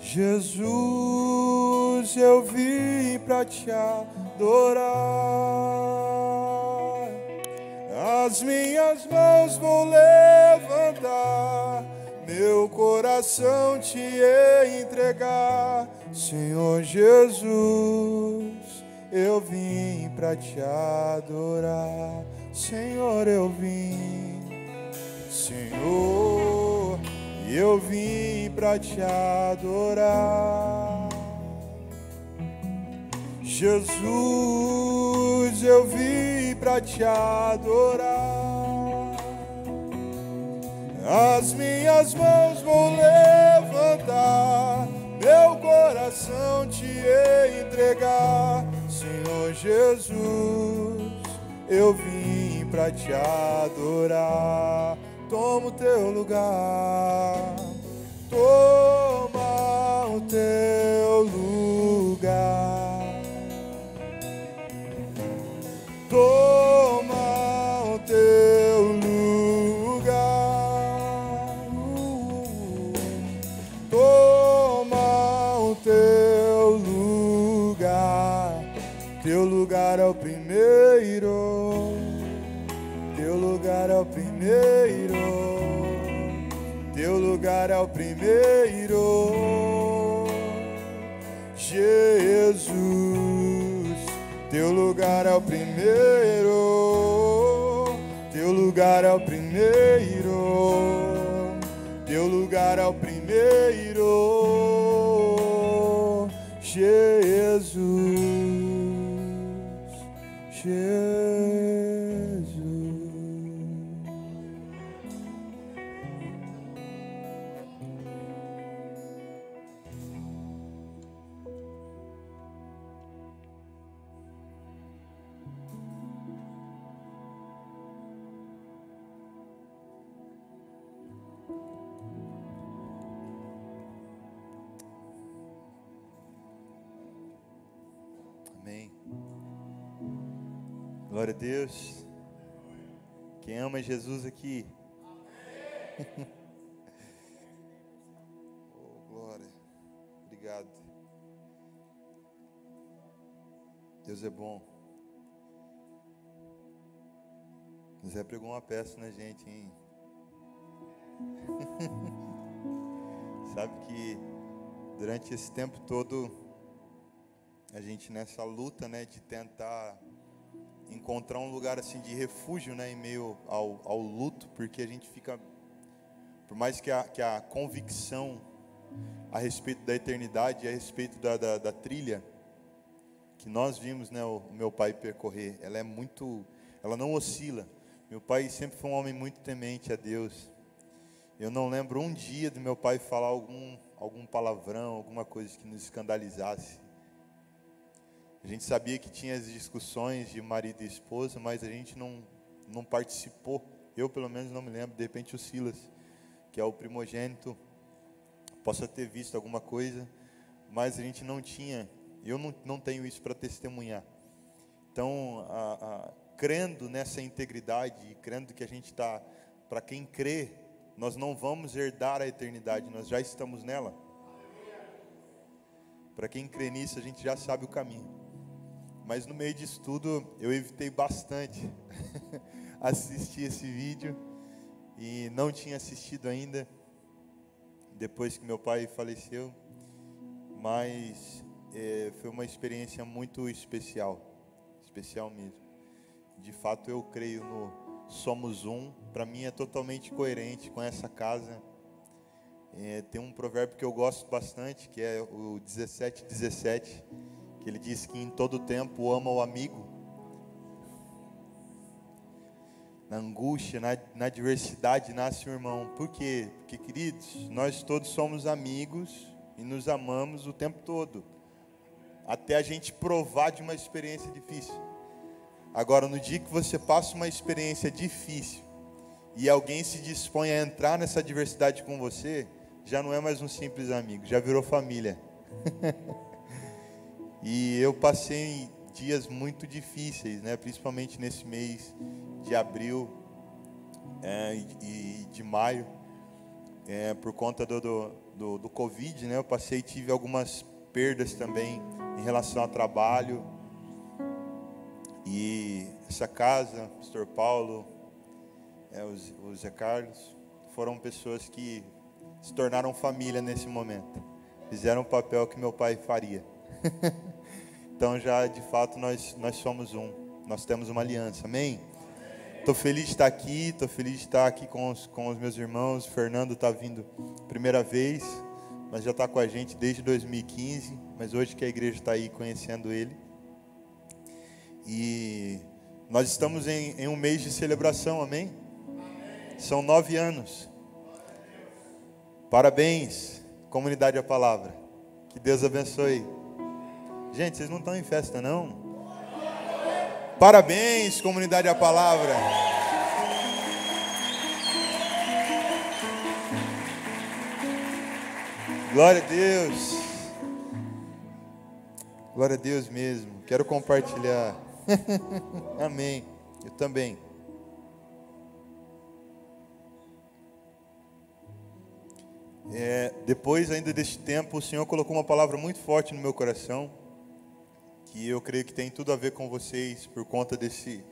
Jesus, eu vim pra te adorar. As minhas mãos vou levantar, meu coração te entregar. Senhor Jesus, eu vim pra te adorar. Senhor, eu vim. Senhor, eu vim pra te adorar. Jesus, eu vim pra te adorar. As minhas mãos vou levantar, meu coração te entregar. Senhor Jesus, eu vim pra te adorar. Toma o teu lugar, toma o teu lugar, toma o teu lugar, toma o teu lugar. Teu lugar é o primeiro, teu lugar é o primeiro, teu lugar é o primeiro. Jesus, teu lugar é o primeiro, teu lugar é o primeiro, teu lugar é o primeiro. Jesus, Jesus. Amém. Glória a Deus. Quem ama Jesus aqui? Oh, glória. Obrigado. Deus é bom. Zé pregou uma peça na gente, hein? Sabe que durante esse tempo todo, a gente nessa luta, né, de tentar encontrar um lugar assim de refúgio, né, em meio ao luto, porque a gente fica, por mais que a convicção a respeito da eternidade, a respeito da trilha que nós vimos, né, o meu pai percorrer, ela não oscila. Meu pai sempre foi um homem muito temente a Deus. Eu não lembro um dia do meu pai falar algum palavrão, alguma coisa que nos escandalizasse. A gente sabia que tinha as discussões de marido e esposa, mas a gente não participou. Eu, pelo menos, não me lembro. De repente, o Silas, que é o primogênito, possa ter visto alguma coisa, mas a gente não tinha. Eu não tenho isso para testemunhar. Então, crendo nessa integridade, crendo que a gente está, para quem crê, nós não vamos herdar a eternidade, nós já estamos nela. Para quem crê nisso, a gente já sabe o caminho. Mas no meio disso tudo, eu evitei bastante assistir esse vídeo e não tinha assistido ainda, depois que meu pai faleceu, mas foi uma experiência muito especial mesmo. De fato, eu creio no Somos Um. Para mim é totalmente coerente com essa casa. Tem um provérbio que eu gosto bastante, que é o 17:17, que ele diz que em todo tempo ama o amigo. Na angústia, na adversidade nasce o irmão. Por quê? Porque, queridos, nós todos somos amigos e nos amamos o tempo todo, até a gente provar de uma experiência difícil. Agora, no dia que você passa uma experiência difícil e alguém se dispõe a entrar nessa adversidade com você, já não é mais um simples amigo, já virou família. E eu passei dias muito difíceis, né? Principalmente nesse mês de abril e de maio, por conta do Covid, né? Eu tive algumas perdas também em relação ao trabalho. E essa casa, o Pastor Paulo, o Zé Carlos, foram pessoas que se tornaram família nesse momento. Fizeram o papel que meu pai faria. Então já de fato nós somos um. Nós temos uma aliança, amém? Estou feliz de estar aqui, com os meus irmãos. O Fernando está vindo primeira vez, mas já está com a gente desde 2015. Mas hoje que a igreja está aí conhecendo ele. E nós estamos em um mês de celebração, amém? São 9 anos. Parabéns, comunidade A Palavra. Que Deus abençoe. Gente, vocês não estão em festa, não? Parabéns, comunidade A Palavra. Glória a Deus. Glória a Deus mesmo. Quero compartilhar. Amém. Eu também. Depois ainda deste tempo, o Senhor colocou uma palavra muito forte no meu coração, que eu creio que tem tudo a ver com vocês, por conta desse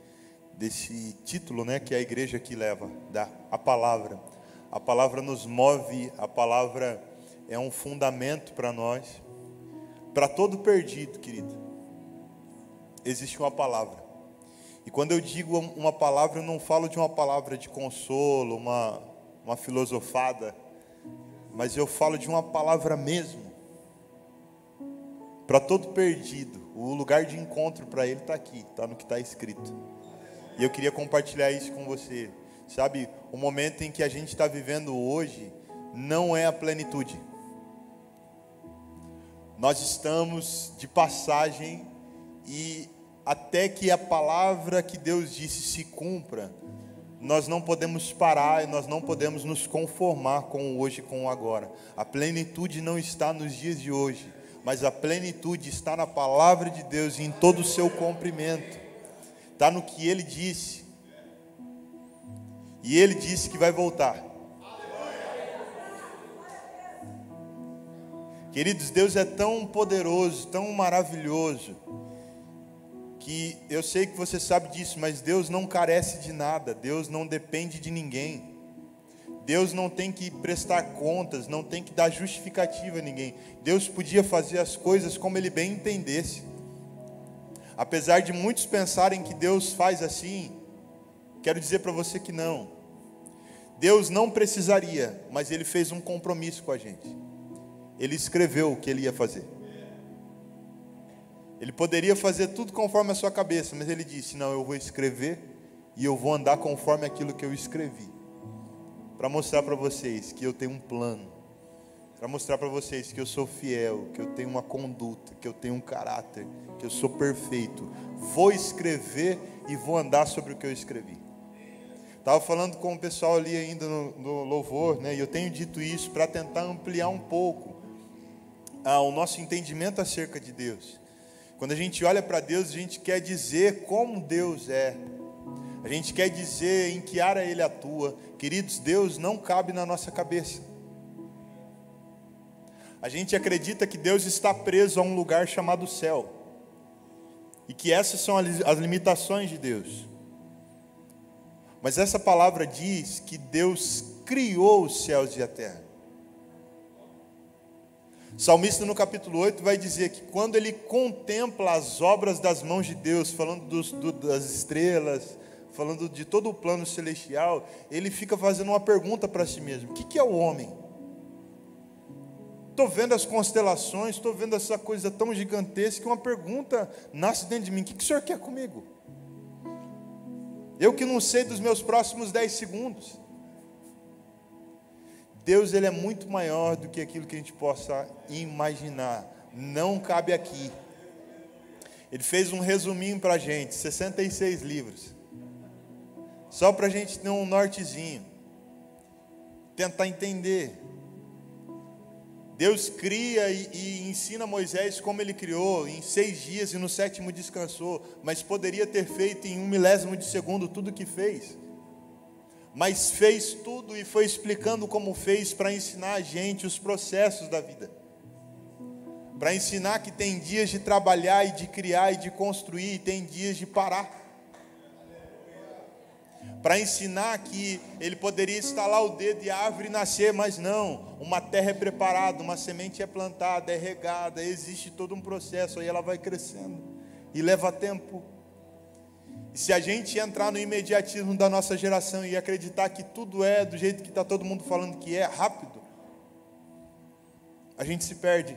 título, né, que a igreja aqui leva, a palavra. A palavra nos move, a palavra é um fundamento para nós. Para todo perdido, querido, existe uma palavra. E quando eu digo uma palavra, eu não falo de uma palavra de consolo, uma filosofada, mas eu falo de uma palavra mesmo. Para todo perdido, o lugar de encontro para ele está aqui, está no que está escrito. E eu queria compartilhar isso com você. Sabe, o momento em que a gente está vivendo hoje não é a plenitude. Nós estamos de passagem e até que a palavra que Deus disse se cumpra, nós não podemos parar e nós não podemos nos conformar com o hoje e com o agora. A plenitude não está nos dias de hoje, mas a plenitude está na palavra de Deus e em todo o seu cumprimento. Está no que Ele disse. E Ele disse que vai voltar. Queridos, Deus é tão poderoso, tão maravilhoso, que eu sei que você sabe disso, mas Deus não carece de nada, Deus não depende de ninguém, Deus não tem que prestar contas, não tem que dar justificativa a ninguém. Deus podia fazer as coisas como Ele bem entendesse. Apesar de muitos pensarem que Deus faz assim, quero dizer para você que não. Deus não precisaria, mas Ele fez um compromisso com a gente. Ele escreveu o que Ele ia fazer. Ele poderia fazer tudo conforme a sua cabeça, mas Ele disse, não, eu vou escrever e eu vou andar conforme aquilo que eu escrevi. Para mostrar para vocês que eu tenho um plano. Para mostrar para vocês que eu sou fiel, que eu tenho uma conduta, que eu tenho um caráter, que eu sou perfeito. Vou escrever e vou andar sobre o que eu escrevi. Estava falando com o pessoal ali ainda no louvor, né? E eu tenho dito isso para tentar ampliar um pouco o nosso entendimento acerca de Deus. Quando a gente olha para Deus, a gente quer dizer como Deus é. A gente quer dizer em que área Ele atua. Queridos, Deus não cabe na nossa cabeça. A gente acredita que Deus está preso a um lugar chamado céu. E que essas são as limitações de Deus. Mas essa palavra diz que Deus criou os céus e a terra. O salmista no capítulo 8 vai dizer que quando ele contempla as obras das mãos de Deus, falando das estrelas, falando de todo o plano celestial, ele fica fazendo uma pergunta para si mesmo: o que é o homem? Estou vendo as constelações, estou vendo essa coisa tão gigantesca, que uma pergunta nasce dentro de mim: o que o Senhor quer comigo? Eu que não sei dos meus próximos 10 segundos. Deus, Ele é muito maior do que aquilo que a gente possa imaginar. Não cabe aqui. Ele fez um resuminho para a gente, 66 livros. Só para a gente ter um nortezinho. Tentar entender. Deus cria e ensina Moisés como Ele criou, em 6 dias e no 7º descansou. Mas poderia ter feito em 1 milésimo de segundo tudo o que fez. mas fez tudo e foi explicando como fez para ensinar a gente os processos da vida. Para ensinar que tem dias de trabalhar e de criar e de construir, e tem dias de parar. Para ensinar que ele poderia estalar o dedo e a árvore nascer, mas não. Uma terra é preparada, uma semente é plantada, é regada, existe todo um processo, aí ela vai crescendo e leva tempo. E se a gente entrar no imediatismo da nossa geração e acreditar que tudo é do jeito que está todo mundo falando que é, rápido, a gente se perde.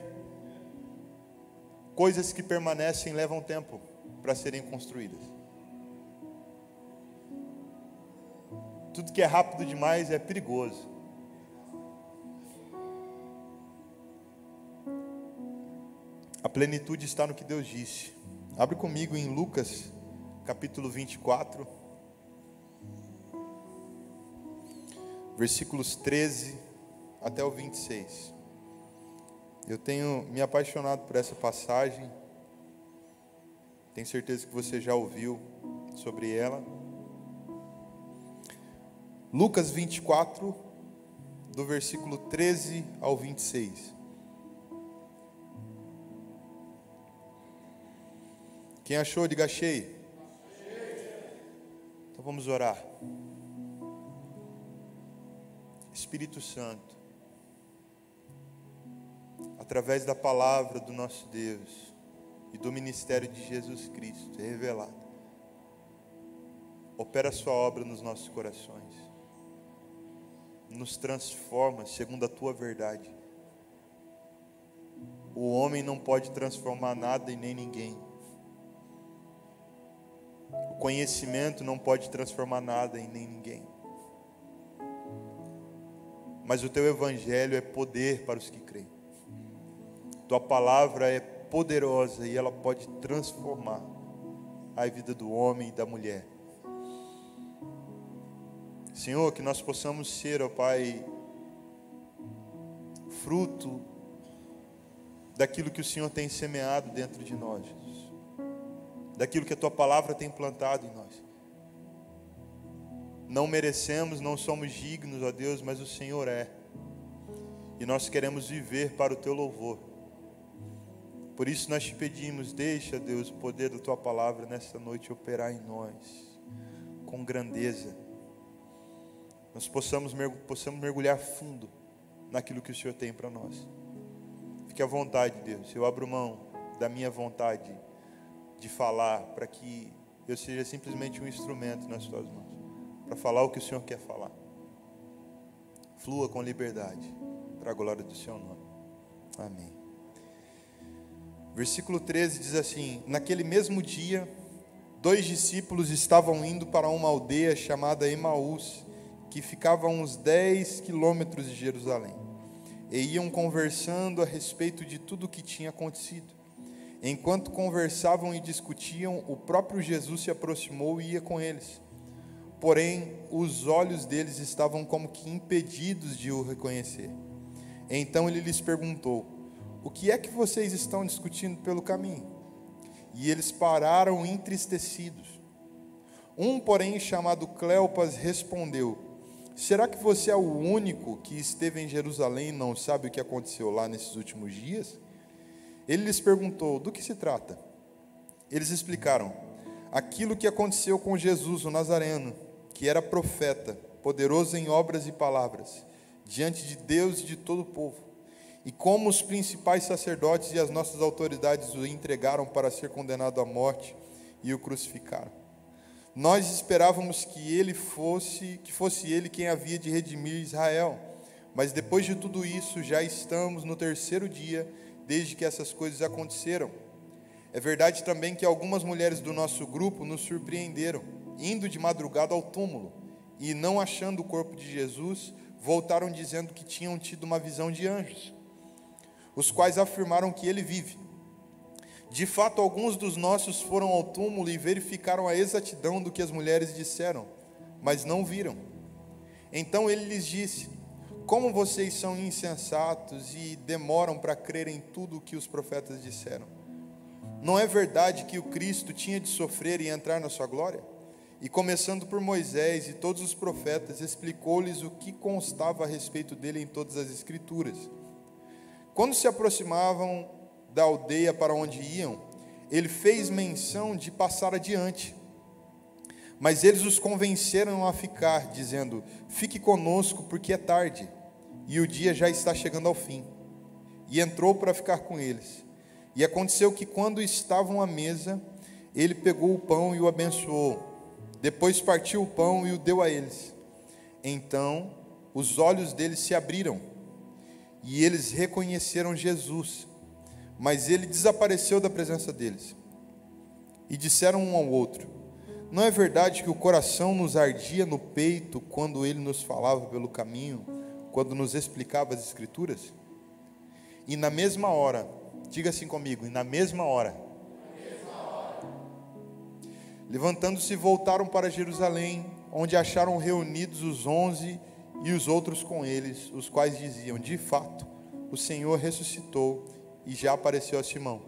Coisas que permanecem levam tempo para serem construídas. Tudo que é rápido demais é perigoso. A plenitude está no que Deus disse. Abre comigo em Lucas, capítulo 24, versículos 13 até o 26. Eu tenho me apaixonado por essa passagem. Tenho certeza que você já ouviu sobre ela. Lucas 24, do versículo 13 ao 26. Quem achou, diga achei. Então vamos orar. Espírito Santo, através da palavra do nosso Deus e do ministério de Jesus Cristo, é revelado. Opera a sua obra nos nossos corações. Nos transforma segundo a tua verdade. O homem não pode transformar nada e nem ninguém. O conhecimento não pode transformar nada e nem ninguém. Mas o teu evangelho é poder para os que creem. Tua palavra é poderosa e ela pode transformar a vida do homem e da mulher. Senhor, que nós possamos ser, ó Pai, fruto daquilo que o Senhor tem semeado dentro de nós, Jesus. Daquilo que a Tua palavra tem plantado em nós. Não merecemos, não somos dignos, ó Deus, mas o Senhor é. E nós queremos viver para o Teu louvor. Por isso nós te pedimos, deixa, Deus, o poder da Tua palavra nesta noite operar em nós, com grandeza. Nós possamos mergulhar fundo naquilo que o Senhor tem para nós. Fique à vontade, Deus. Eu abro mão da minha vontade de falar, para que eu seja simplesmente um instrumento nas tuas mãos, para falar o que o Senhor quer falar. Flua com liberdade, para a glória do Seu nome. Amém. Versículo 13 diz assim: naquele mesmo dia, 2 discípulos estavam indo para uma aldeia chamada Emaús, que ficava a uns 10 quilômetros de Jerusalém, e iam conversando a respeito de tudo o que tinha acontecido. Enquanto conversavam e discutiam, o próprio Jesus se aproximou e ia com eles. Porém, os olhos deles estavam como que impedidos de o reconhecer. Então ele lhes perguntou: o que é que vocês estão discutindo pelo caminho? E eles pararam entristecidos. Um, porém, chamado Cleopas, respondeu: será que você é o único que esteve em Jerusalém e não sabe o que aconteceu lá nesses últimos dias? Ele lhes perguntou: do que se trata? Eles explicaram: aquilo que aconteceu com Jesus, o Nazareno, que era profeta, poderoso em obras e palavras, diante de Deus e de todo o povo. E como os principais sacerdotes e as nossas autoridades o entregaram para ser condenado à morte e o crucificaram. Nós esperávamos que fosse ele quem havia de redimir Israel. Mas depois de tudo isso, já estamos no 3º dia desde que essas coisas aconteceram. É verdade também que algumas mulheres do nosso grupo nos surpreenderam, indo de madrugada ao túmulo, e não achando o corpo de Jesus, voltaram dizendo que tinham tido uma visão de anjos, os quais afirmaram que ele vive. De fato, alguns dos nossos foram ao túmulo e verificaram a exatidão do que as mulheres disseram, mas não viram. Então ele lhes disse: como vocês são insensatos e demoram para crer em tudo o que os profetas disseram? Não é verdade que o Cristo tinha de sofrer e entrar na sua glória? e começando por Moisés e todos os profetas, explicou-lhes o que constava a respeito dele em todas as Escrituras. Quando se aproximavam da aldeia para onde iam, ele fez menção de passar adiante. Mas eles os convenceram a ficar, dizendo: fique conosco, porque é tarde, e o dia já está chegando ao fim. E entrou para ficar com eles. E aconteceu que, quando estavam à mesa, ele pegou o pão e o abençoou. Depois partiu o pão e o deu a eles. Então os olhos deles se abriram, e eles reconheceram Jesus. Mas ele desapareceu da presença deles. E disseram um ao outro: não é verdade que o coração nos ardia no peito quando ele nos falava pelo caminho, quando nos explicava as Escrituras? E na mesma hora, diga assim comigo, e na mesma hora, levantando-se, voltaram para Jerusalém, onde acharam reunidos os 11 e os outros com eles, os quais diziam: de fato, o Senhor ressuscitou e já apareceu a Simão.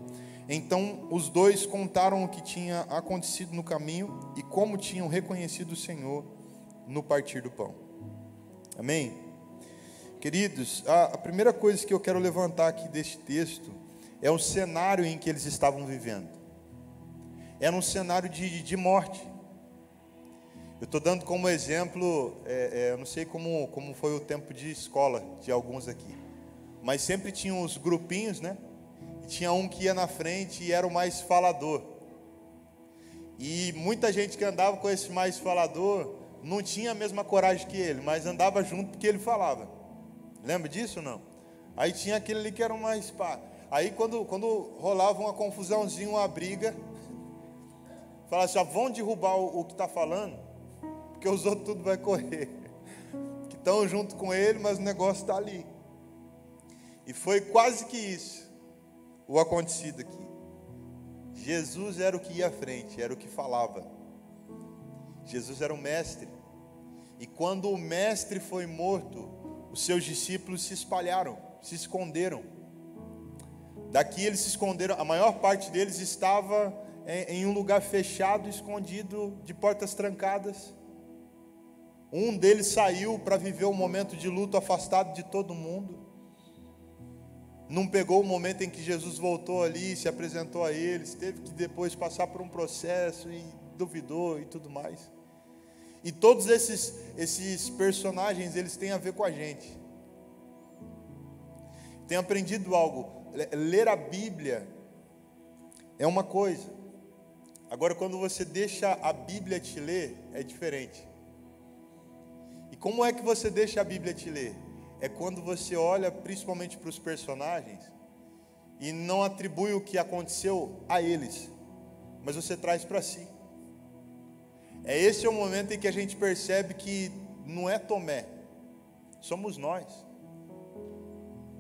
Então os dois contaram o que tinha acontecido no caminho e como tinham reconhecido o Senhor no partir do pão. Amém? Queridos, a primeira coisa que eu quero levantar aqui deste texto é o cenário em que eles estavam vivendo. Era um cenário de morte. Eu estou dando como exemplo, eu não sei como foi o tempo de escola de alguns aqui, mas sempre tinham os grupinhos, né? E tinha um que ia na frente e era o mais falador. E muita gente que andava com esse mais falador não tinha a mesma coragem que ele, mas andava junto porque ele falava. Lembra disso ou não? Aí tinha aquele ali que era o mais pá. Aí quando rolava uma confusãozinha, uma briga, falava assim: vão derrubar o que está falando, porque os outros tudo vai correr. Que estão junto com ele, mas o negócio está ali. E foi quase que isso o acontecido aqui. Jesus era o que ia à frente, era o que falava. Jesus era o mestre. E quando o mestre foi morto, os seus discípulos se espalharam, se esconderam. Daqui eles se esconderam, a maior parte deles estava em um lugar fechado, escondido, de portas trancadas. Um deles saiu para viver um momento de luto, afastado de todo mundo. Não pegou o momento em que Jesus voltou ali, se apresentou a eles, teve que depois passar por um processo e duvidou e tudo mais. E todos esses personagens, eles têm a ver com a gente. Tenho aprendido algo. Ler a Bíblia é uma coisa. Agora, quando você deixa a Bíblia te ler, é diferente. E como é que você deixa a Bíblia te ler? É quando você olha principalmente para os personagens e não atribui o que aconteceu a eles, mas você traz para si. Esse é o momento em que a gente percebe que não é Tomé, somos nós,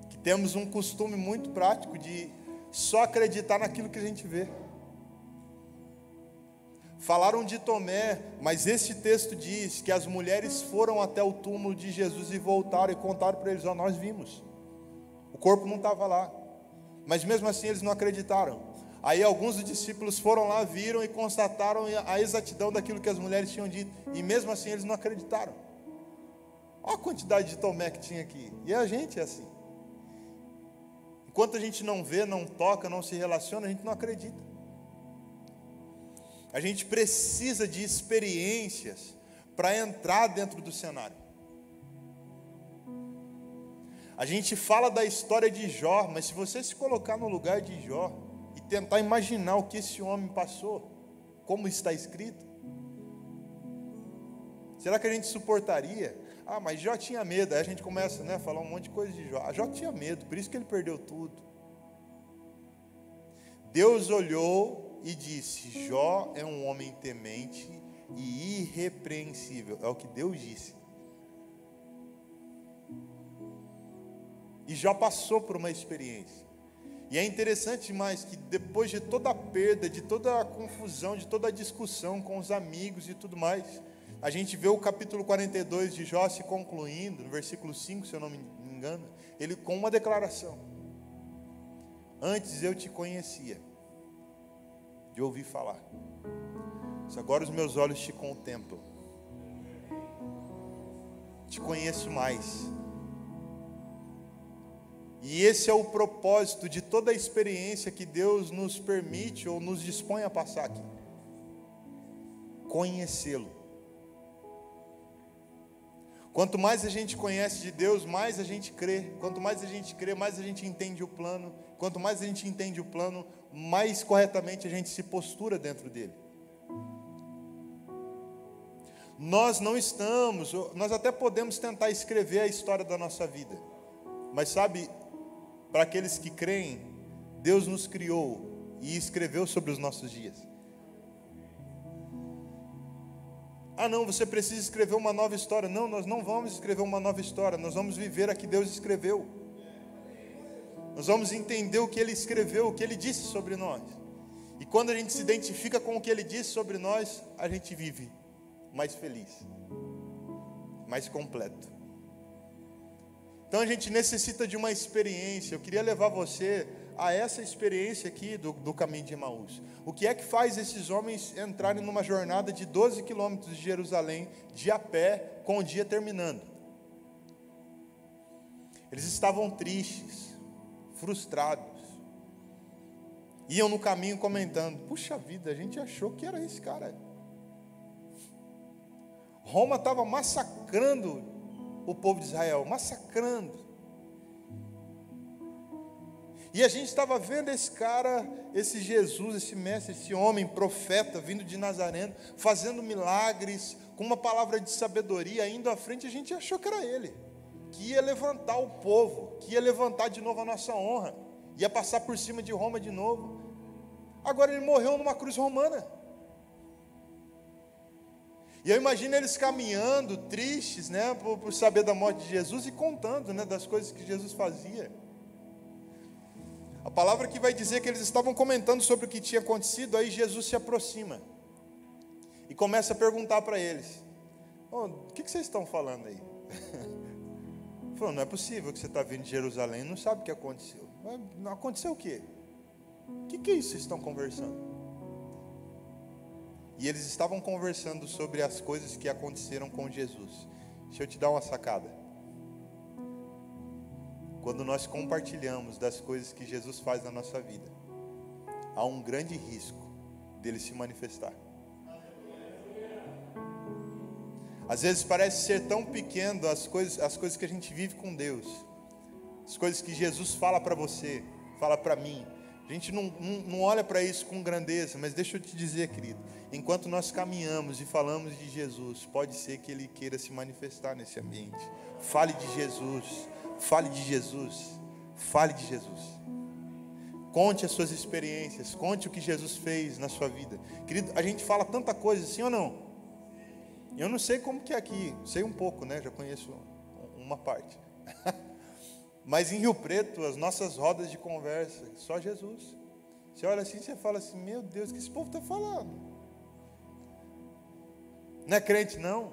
que temos um costume muito prático de só acreditar naquilo que a gente vê. Falaram de Tomé, mas esse texto diz que as mulheres foram até o túmulo de Jesus e voltaram e contaram para eles: nós vimos, o corpo não estava lá, mas mesmo assim eles não acreditaram. Aí alguns dos discípulos foram lá, viram e constataram a exatidão daquilo que as mulheres tinham dito, e mesmo assim eles não acreditaram. Olha a quantidade de Tomé que tinha aqui. E a gente é assim. Enquanto a gente não vê, não toca, não se relaciona, a gente não acredita. A gente precisa de experiências para entrar dentro do cenário. A gente fala da história de Jó, mas se você se colocar no lugar de Jó e tentar imaginar o que esse homem passou, como está escrito, será que a gente suportaria? Mas Jó tinha medo. Aí a gente começa, a falar um monte de coisa de Jó. Jó tinha medo, por isso que ele perdeu tudo. Deus olhou e disse: Jó é um homem temente e irrepreensível. É o que Deus disse. E Jó passou por uma experiência. E é interessante demais que depois de toda a perda, de toda a confusão, de toda a discussão com os amigos e tudo mais, a gente vê o capítulo 42 de Jó se concluindo, no versículo 5, se eu não me engano, ele com uma declaração: antes eu te conhecia, de ouvir falar. Agora os meus olhos te contemplam. Te conheço mais. E esse é o propósito de toda a experiência que Deus nos permite ou nos dispõe a passar aqui. Conhecê-lo. Quanto mais a gente conhece de Deus, mais a gente crê. Quanto mais a gente crê, mais a gente entende o plano. Quanto mais a gente entende o plano, mais corretamente a gente se postura dentro dele. Nós não estamos, nós até podemos tentar escrever a história da nossa vida. Mas sabe, para aqueles que creem, Deus nos criou e escreveu sobre os nossos dias. Ah não, você precisa escrever uma nova história. Não, nós não vamos escrever uma nova história. Nós vamos viver a que Deus escreveu. Nós vamos entender o que Ele escreveu, o que Ele disse sobre nós. E quando a gente se identifica com o que Ele disse sobre nós, a gente vive mais feliz, mais completo. Então a gente necessita de uma experiência. Eu queria levar você a essa experiência aqui do caminho de Emaús. O que é que faz esses homens entrarem numa jornada de 12 quilômetros de Jerusalém, de a pé, com o dia terminando? Eles estavam tristes, frustrados. Iam no caminho comentando: puxa vida, a gente achou que era esse cara. Roma estava massacrando o povo de Israel, massacrando. E a gente estava vendo esse cara, esse Jesus, esse mestre, esse homem, profeta, vindo de Nazareno, fazendo milagres, com uma palavra de sabedoria, indo à frente. A gente achou que era ele, que ia levantar o povo, que ia levantar de novo a nossa honra, ia passar por cima de Roma de novo. Agora ele morreu numa cruz romana. E eu imagino eles caminhando, tristes, né, por saber da morte de Jesus e contando, né, das coisas que Jesus fazia. A palavra que vai dizer que eles estavam comentando sobre o que tinha acontecido. Aí Jesus se aproxima e começa a perguntar para eles: o que vocês estão falando aí? Falou: não é possível que você está vindo de Jerusalém e não sabe o que aconteceu. Não aconteceu o quê? O que é isso que vocês estão conversando? E eles estavam conversando sobre as coisas que aconteceram com Jesus. Deixa eu te dar uma sacada. Quando nós compartilhamos das coisas que Jesus faz na nossa vida, há um grande risco dele se manifestar. Às vezes parece ser tão pequeno as coisas que a gente vive com Deus, as coisas que Jesus fala para você, fala para mim. A gente não olha para isso com grandeza, mas deixa eu te dizer, querido, enquanto nós caminhamos e falamos de Jesus, pode ser que Ele queira se manifestar nesse ambiente. Fale de Jesus, fale de Jesus, fale de Jesus. Conte as suas experiências, conte o que Jesus fez na sua vida. Querido, a gente fala tanta coisa, sim ou não? Eu não sei como que é aqui, sei um pouco, né? Já conheço uma parte. Mas em Rio Preto, as nossas rodas de conversa, só Jesus. Você olha assim, você fala assim: meu Deus, o que esse povo está falando? Não é crente, não.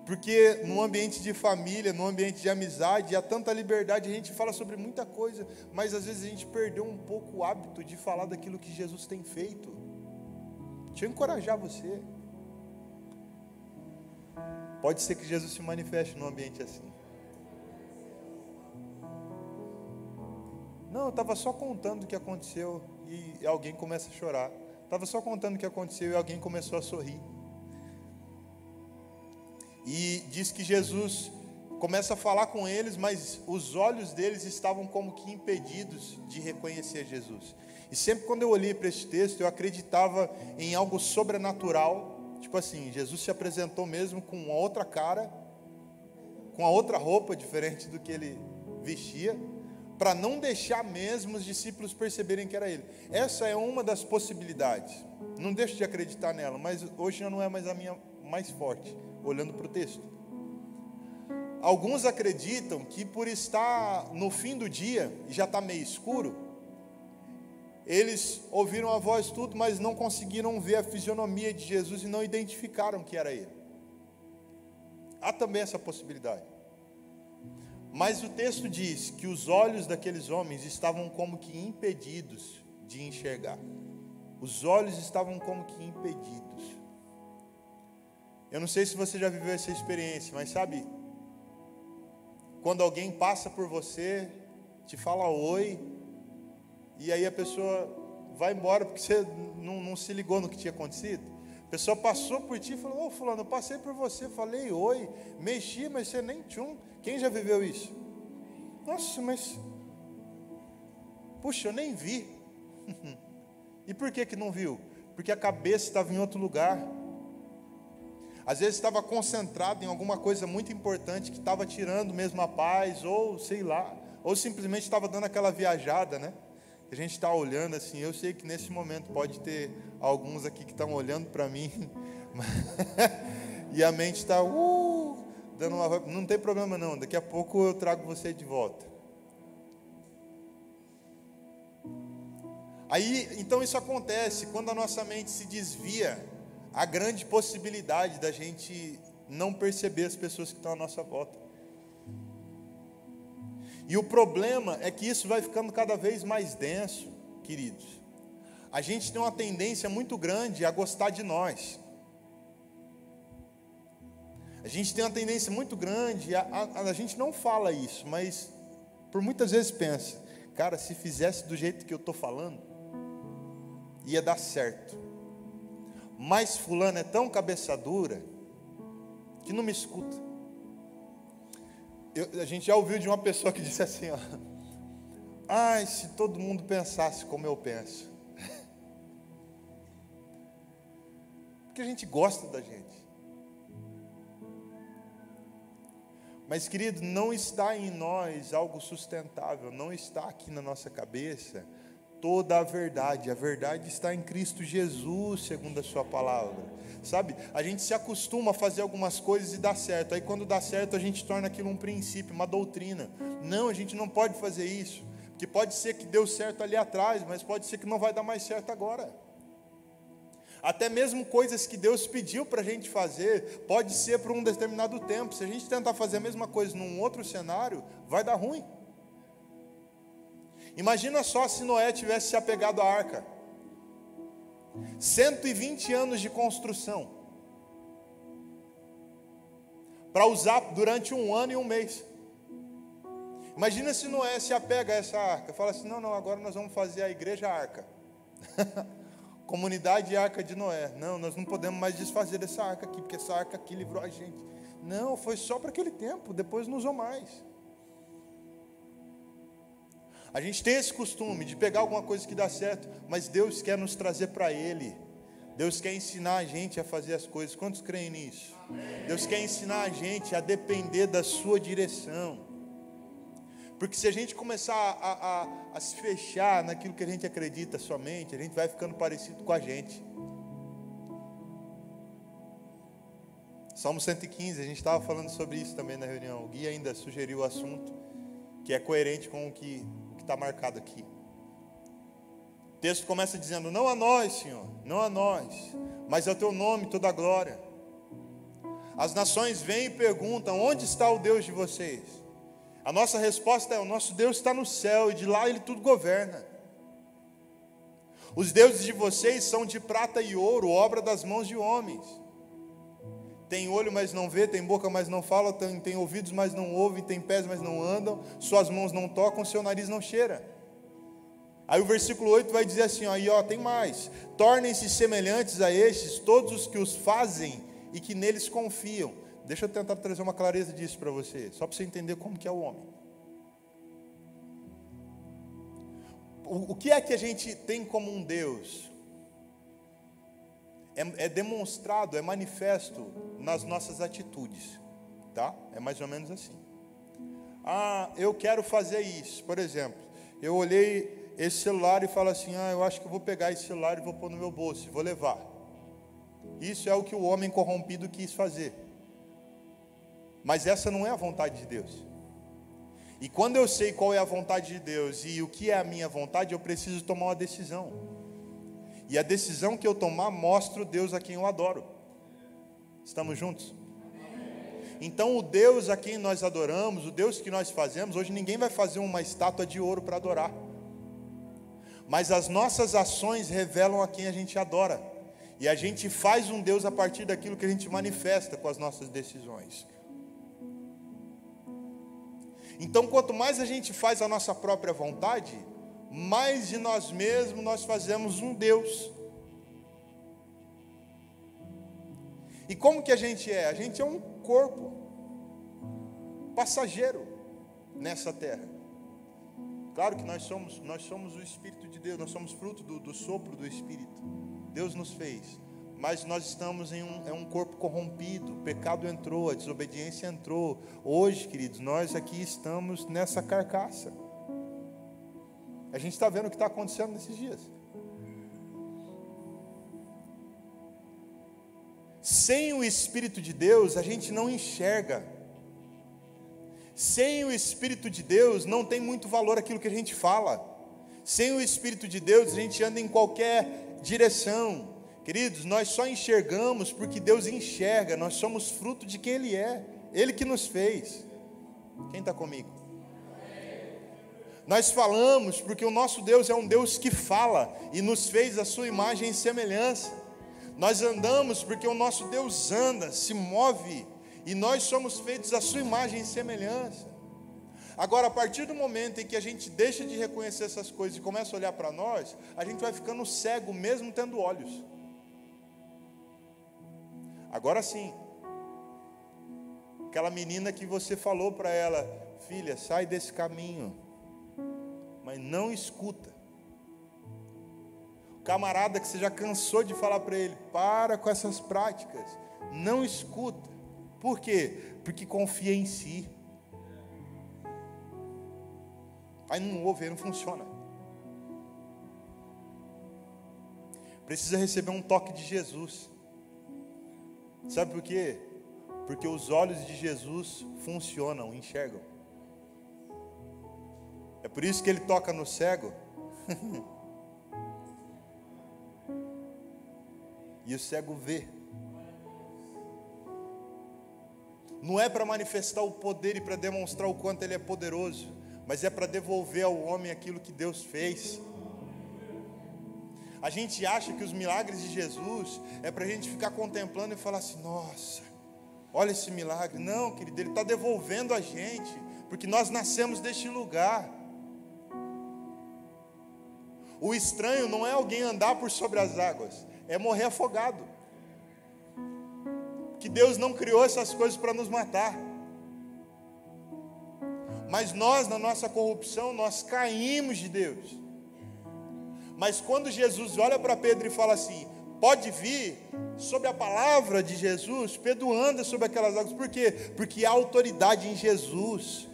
Porque no ambiente de família, no ambiente de amizade, há tanta liberdade, a gente fala sobre muita coisa, mas às vezes a gente perdeu um pouco o hábito de falar daquilo que Jesus tem feito. Deixa eu encorajar você. Pode ser que Jesus se manifeste num ambiente assim. Não, eu estava só contando o que aconteceu e alguém começa a chorar. Estava só contando o que aconteceu e alguém começou a sorrir. E diz que Jesus começa a falar com eles, mas os olhos deles estavam como que impedidos de reconhecer Jesus. E sempre quando eu olhei para esse texto, eu acreditava em algo sobrenatural. Tipo assim, Jesus se apresentou mesmo com uma outra cara, com a outra roupa diferente do que ele vestia, para não deixar mesmo os discípulos perceberem que era ele. Essa é uma das possibilidades. Não deixo de acreditar nela, mas hoje já não é mais a minha mais forte, olhando para o texto. Alguns acreditam que por estar no fim do dia, e já está meio escuro, eles ouviram a voz tudo, mas não conseguiram ver a fisionomia de Jesus e não identificaram que era ele. Há também essa possibilidade. Mas o texto diz que os olhos daqueles homens estavam como que impedidos de enxergar. Os olhos estavam como que impedidos. Eu não sei se você já viveu essa experiência, mas sabe, quando alguém passa por você, te fala oi, e aí a pessoa vai embora porque você não se ligou no que tinha acontecido. A pessoa passou por ti e falou: ô fulano, eu passei por você, falei oi, mexi, mas você nem tchum. Quem já viveu isso? Nossa, mas puxa, eu nem vi. E por que não viu? Porque a cabeça estava em outro lugar. Às vezes estava concentrado em alguma coisa muito importante que estava tirando mesmo a paz, ou sei lá, ou simplesmente estava dando aquela viajada, né? A gente está olhando assim. Eu sei que nesse momento pode ter alguns aqui que estão olhando para mim e a mente está dando uma... Não tem problema não, daqui a pouco eu trago você de volta. Aí, então isso acontece quando a nossa mente se desvia. Há grande possibilidade da gente não perceber as pessoas que estão à nossa volta. E o problema é que isso vai ficando cada vez mais denso, queridos. A gente tem uma tendência muito grande a gostar de nós. A gente tem uma tendência muito grande, a gente não fala isso, mas por muitas vezes pensa: cara, se fizesse do jeito que eu estou falando, ia dar certo. Mas fulano é tão cabeça dura que não me escuta. A gente já ouviu de uma pessoa que disse assim, ó: ai, se todo mundo pensasse como eu penso. Porque a gente gosta da gente. Mas, querido, não está em nós algo sustentável, não está aqui na nossa cabeça toda a verdade está em Cristo Jesus, segundo a sua palavra. Sabe, a gente se acostuma a fazer algumas coisas e dá certo, aí quando dá certo a gente torna aquilo um princípio, uma doutrina. Não, a gente não pode fazer isso, porque pode ser que deu certo ali atrás, mas pode ser que não vai dar mais certo agora. Até mesmo coisas que Deus pediu para a gente fazer, pode ser por um determinado tempo. Se a gente tentar fazer a mesma coisa num outro cenário, vai dar ruim. Imagina só se Noé tivesse se apegado à arca. 120 anos de construção para usar durante 1 ano e 1 mês. Imagina se Noé se apega a essa arca, fala assim: não, agora nós vamos fazer a igreja arca. Comunidade Arca de Noé. Não, nós não podemos mais desfazer dessa arca aqui, porque essa arca aqui livrou a gente. Não, foi só para aquele tempo, depois não usou mais. A gente tem esse costume de pegar alguma coisa que dá certo, mas Deus quer nos trazer para Ele. Deus quer ensinar a gente a fazer as coisas. Quantos creem nisso? Amém. Deus quer ensinar a gente a depender da sua direção. Porque se a gente começar a se fechar naquilo que a gente acredita somente, a gente vai ficando parecido com a gente. Salmo 115, a gente estava falando sobre isso também na reunião. O Gui ainda sugeriu o assunto, que é coerente com o que está marcado aqui. O texto começa dizendo: não a nós, Senhor, não a nós, mas ao teu nome toda a glória. As nações vêm e perguntam: onde está o Deus de vocês? A nossa resposta é: o nosso Deus está no céu, e de lá Ele tudo governa. Os deuses de vocês são de prata e ouro, obra das mãos de homens. Tem olho, mas não vê, tem boca, mas não fala, tem ouvidos, mas não ouvem, tem pés, mas não andam, suas mãos não tocam, seu nariz não cheira. Aí o versículo 8 vai dizer assim, tem mais: tornem-se semelhantes a estes todos os que os fazem e que neles confiam. Deixa eu tentar trazer uma clareza disso para você, só para você entender como que é o homem. O que é que a gente tem como um Deus? É demonstrado, é manifesto nas nossas atitudes, tá? É mais ou menos assim. Eu quero fazer isso. Por exemplo, eu olhei esse celular e falo assim: eu acho que eu vou pegar esse celular e vou pôr no meu bolso, vou levar. Isso é o que o homem corrompido quis fazer. Mas essa não é a vontade de Deus. E quando eu sei qual é a vontade de Deus e o que é a minha vontade, eu preciso tomar uma decisão. E a decisão que eu tomar mostra o Deus a quem eu adoro. Estamos juntos? Então o Deus a quem nós adoramos, o Deus que nós fazemos, hoje ninguém vai fazer uma estátua de ouro para adorar. Mas as nossas ações revelam a quem a gente adora. E a gente faz um Deus a partir daquilo que a gente manifesta com as nossas decisões. Então, quanto mais a gente faz a nossa própria vontade, mais de nós mesmos nós fazemos um Deus. E como que a gente é? A gente é um corpo passageiro nessa terra. Claro que nós somos o Espírito de Deus, nós somos fruto do sopro do Espírito. Deus nos fez, mas nós estamos em um corpo corrompido, o pecado entrou, a desobediência entrou. Hoje, queridos, nós aqui estamos nessa carcaça. A gente está vendo o que está acontecendo nesses dias. Sem o Espírito de Deus, a gente não enxerga. Sem o Espírito de Deus, não tem muito valor aquilo que a gente fala. Sem o Espírito de Deus, a gente anda em qualquer direção. Queridos, nós só enxergamos porque Deus enxerga. Nós somos fruto de quem Ele é. Ele que nos fez. Quem está comigo? Nós falamos porque o nosso Deus é um Deus que fala e nos fez a sua imagem e semelhança. Nós andamos porque o nosso Deus anda, se move, e nós somos feitos à sua imagem e semelhança. Agora, a partir do momento em que a gente deixa de reconhecer essas coisas e começa a olhar para nós, a gente vai ficando cego mesmo tendo olhos. Agora sim, aquela menina que você falou para ela, filha, sai desse caminho, mas não escuta. O camarada que você já cansou de falar para ele, para com essas práticas, não escuta. Por quê? Porque confia em si. Aí não ouve, aí não funciona. Precisa receber um toque de Jesus. Sabe por quê? Porque os olhos de Jesus funcionam, enxergam. É por isso que Ele toca no cego. E o cego vê. Não é para manifestar o poder e para demonstrar o quanto Ele é poderoso, mas é para devolver ao homem aquilo que Deus fez. A gente acha que os milagres de Jesus é para a gente ficar contemplando e falar assim, nossa, olha esse milagre. Não, querido, Ele está devolvendo a gente, porque nós nascemos deste lugar. O estranho não é alguém andar por sobre as águas, é morrer afogado. Que Deus não criou essas coisas para nos matar. Mas nós, na nossa corrupção, nós caímos de Deus. Mas quando Jesus olha para Pedro e fala assim, pode vir, sob a palavra de Jesus, Pedro anda sobre aquelas águas. Por quê? Porque há autoridade em Jesus.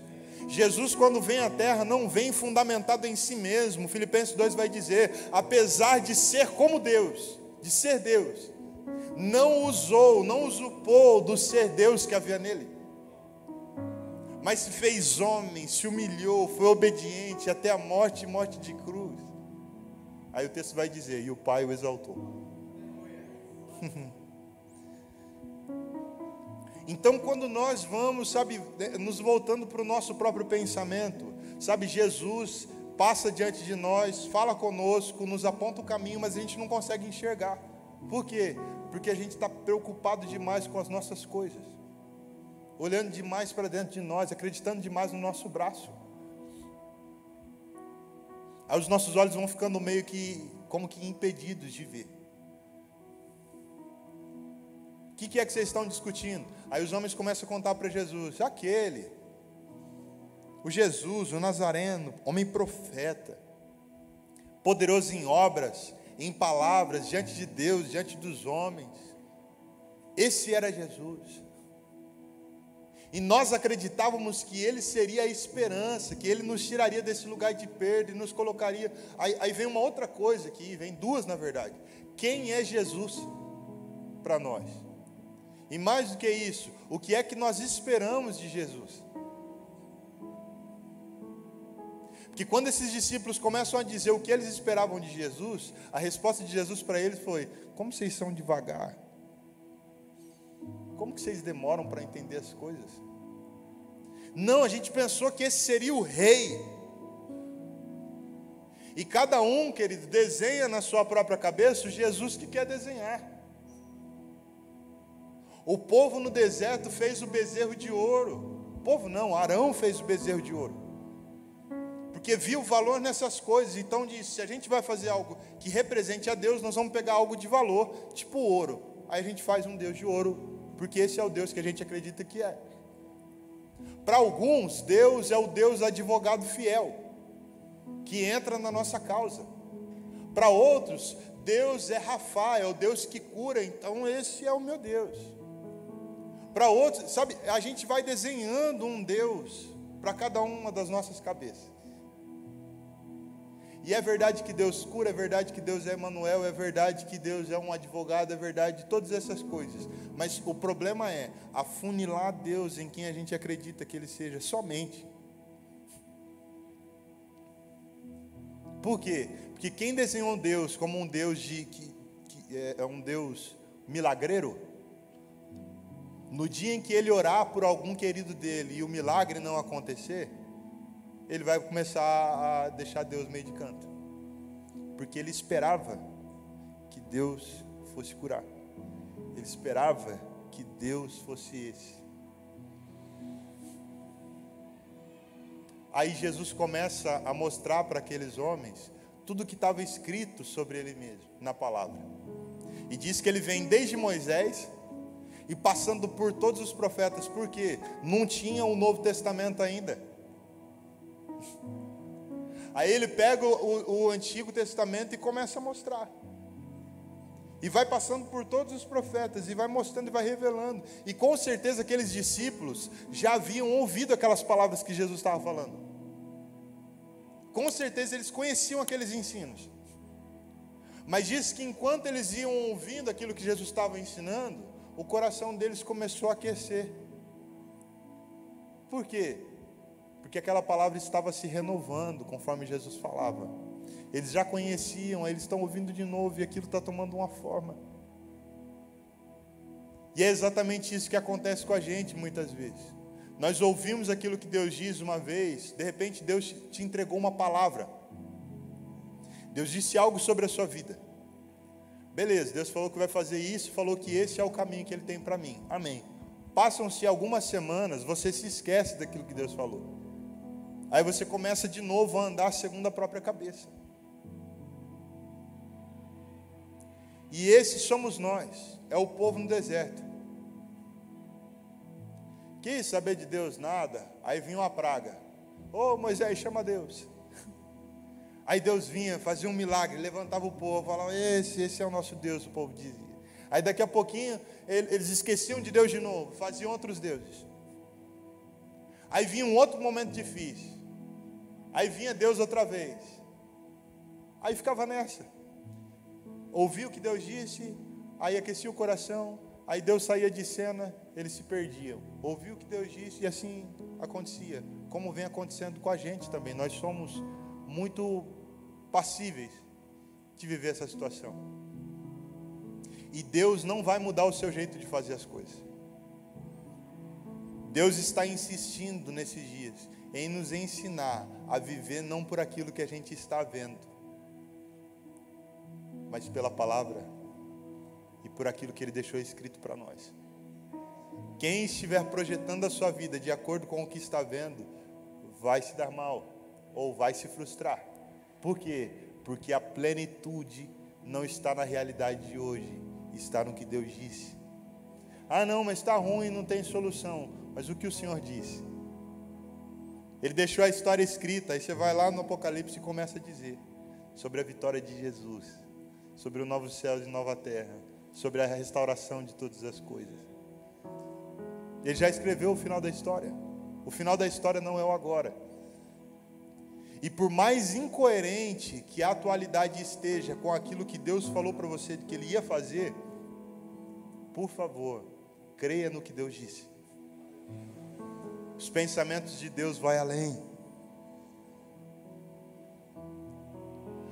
Jesus, quando vem à terra, não vem fundamentado em si mesmo. Filipenses 2 vai dizer, apesar de ser como Deus, de ser Deus, não usurpou do ser Deus que havia nele, mas se fez homem, se humilhou, foi obediente até a morte e morte de cruz. Aí o texto vai dizer, e o Pai o exaltou. Então, quando nós vamos, nos voltando para o nosso próprio pensamento, Jesus passa diante de nós, fala conosco, nos aponta o caminho, mas a gente não consegue enxergar. Por quê? Porque a gente está preocupado demais com as nossas coisas, olhando demais para dentro de nós, acreditando demais no nosso braço. Aí os nossos olhos vão ficando meio que, como que impedidos de ver. O que é que vocês estão discutindo? Aí os homens começam a contar para Jesus, o Jesus, o Nazareno, homem profeta, poderoso em obras, em palavras, diante de Deus, diante dos homens. Esse era Jesus. E nós acreditávamos que Ele seria a esperança, que Ele nos tiraria desse lugar de perda e nos colocaria. Aí vem uma outra coisa aqui, vem duas na verdade. Quem é Jesus para nós? E mais do que isso, o que é que nós esperamos de Jesus? Porque quando esses discípulos começam a dizer o que eles esperavam de Jesus, a resposta de Jesus para eles foi, como vocês são devagar? Como que vocês demoram para entender as coisas? Não, a gente pensou que esse seria o rei. E cada um, querido, desenha na sua própria cabeça o Jesus que quer desenhar. O povo no deserto fez o bezerro de ouro. O povo não, Arão fez o bezerro de ouro. Porque viu valor nessas coisas. Então disse, se a gente vai fazer algo que represente a Deus, nós vamos pegar algo de valor, tipo ouro. Aí a gente faz um Deus de ouro, porque esse é o Deus que a gente acredita que é. Para alguns, Deus é o Deus advogado fiel, que entra na nossa causa. Para outros, Deus é Rafa, é o Deus que cura, então esse é o meu Deus. Para outros, sabe, a gente vai desenhando um Deus para cada uma das nossas cabeças. E é verdade que Deus cura, é verdade que Deus é Emanuel, é verdade que Deus é um advogado, é verdade todas essas coisas. Mas o problema é afunilar Deus em quem a gente acredita que Ele seja somente. Por quê? Porque quem desenhou Deus como um Deus que é um Deus milagreiro, no dia em que ele orar por algum querido dele e o milagre não acontecer, ele vai começar a deixar Deus meio de canto, porque ele esperava que Deus fosse curar, ele esperava que Deus fosse esse. Aí Jesus começa a mostrar para aqueles homens tudo que estava escrito sobre ele mesmo na palavra, e diz que ele vem desde Moisés e passando por todos os profetas, porque não tinha o Novo Testamento ainda. Aí ele pega o Antigo Testamento e começa a mostrar. E vai passando por todos os profetas, e vai mostrando e vai revelando. E com certeza aqueles discípulos já haviam ouvido aquelas palavras que Jesus estava falando. Com certeza eles conheciam aqueles ensinos. Mas diz que enquanto eles iam ouvindo aquilo que Jesus estava ensinando, o coração deles começou a aquecer. Por quê? Porque aquela palavra estava se renovando conforme Jesus falava. Eles já conheciam, eles estão ouvindo de novo e aquilo está tomando uma forma. E é exatamente isso que acontece com a gente muitas vezes. Nós ouvimos aquilo que Deus diz uma vez, de repente Deus te entregou uma palavra. Deus disse algo sobre a sua vida. Beleza, Deus falou que vai fazer isso, falou que esse é o caminho que Ele tem para mim. Amém. Passam-se algumas semanas, você se esquece daquilo que Deus falou. Aí você começa de novo a andar segundo a própria cabeça. E esses somos nós, é o povo no deserto. Quis saber de Deus nada, aí vinha uma praga. Ô Moisés, chama Deus. Aí Deus vinha, fazia um milagre, levantava o povo, falava, esse é o nosso Deus, o povo dizia. Aí daqui a pouquinho, eles esqueciam de Deus de novo, faziam outros deuses. Aí vinha um outro momento difícil. Aí vinha Deus outra vez. Aí ficava nessa. Ouvia o que Deus disse, aí aquecia o coração, aí Deus saía de cena, eles se perdiam. Ouvia o que Deus disse e assim acontecia. Como vem acontecendo com a gente também. Nós somos muito passíveis de viver essa situação. E Deus não vai mudar o seu jeito de fazer as coisas. Deus está insistindo nesses dias em nos ensinar a viver não por aquilo que a gente está vendo, mas pela palavra e por aquilo que Ele deixou escrito para nós. Quem estiver projetando a sua vida de acordo com o que está vendo, vai se dar mal ou vai se frustrar. Por quê? Porque a plenitude não está na realidade de hoje, está no que Deus disse. Ah não, mas está ruim, não tem solução. Mas o que o Senhor disse? Ele deixou a história escrita. Aí você vai lá no Apocalipse e começa a dizer sobre a vitória de Jesus, sobre o novo céu e nova terra, sobre a restauração de todas as coisas. Ele já escreveu o final da história. O final da história não é o agora. E por mais incoerente que a atualidade esteja com aquilo que Deus falou para você que Ele ia fazer, por favor, creia no que Deus disse. Os pensamentos de Deus vão além.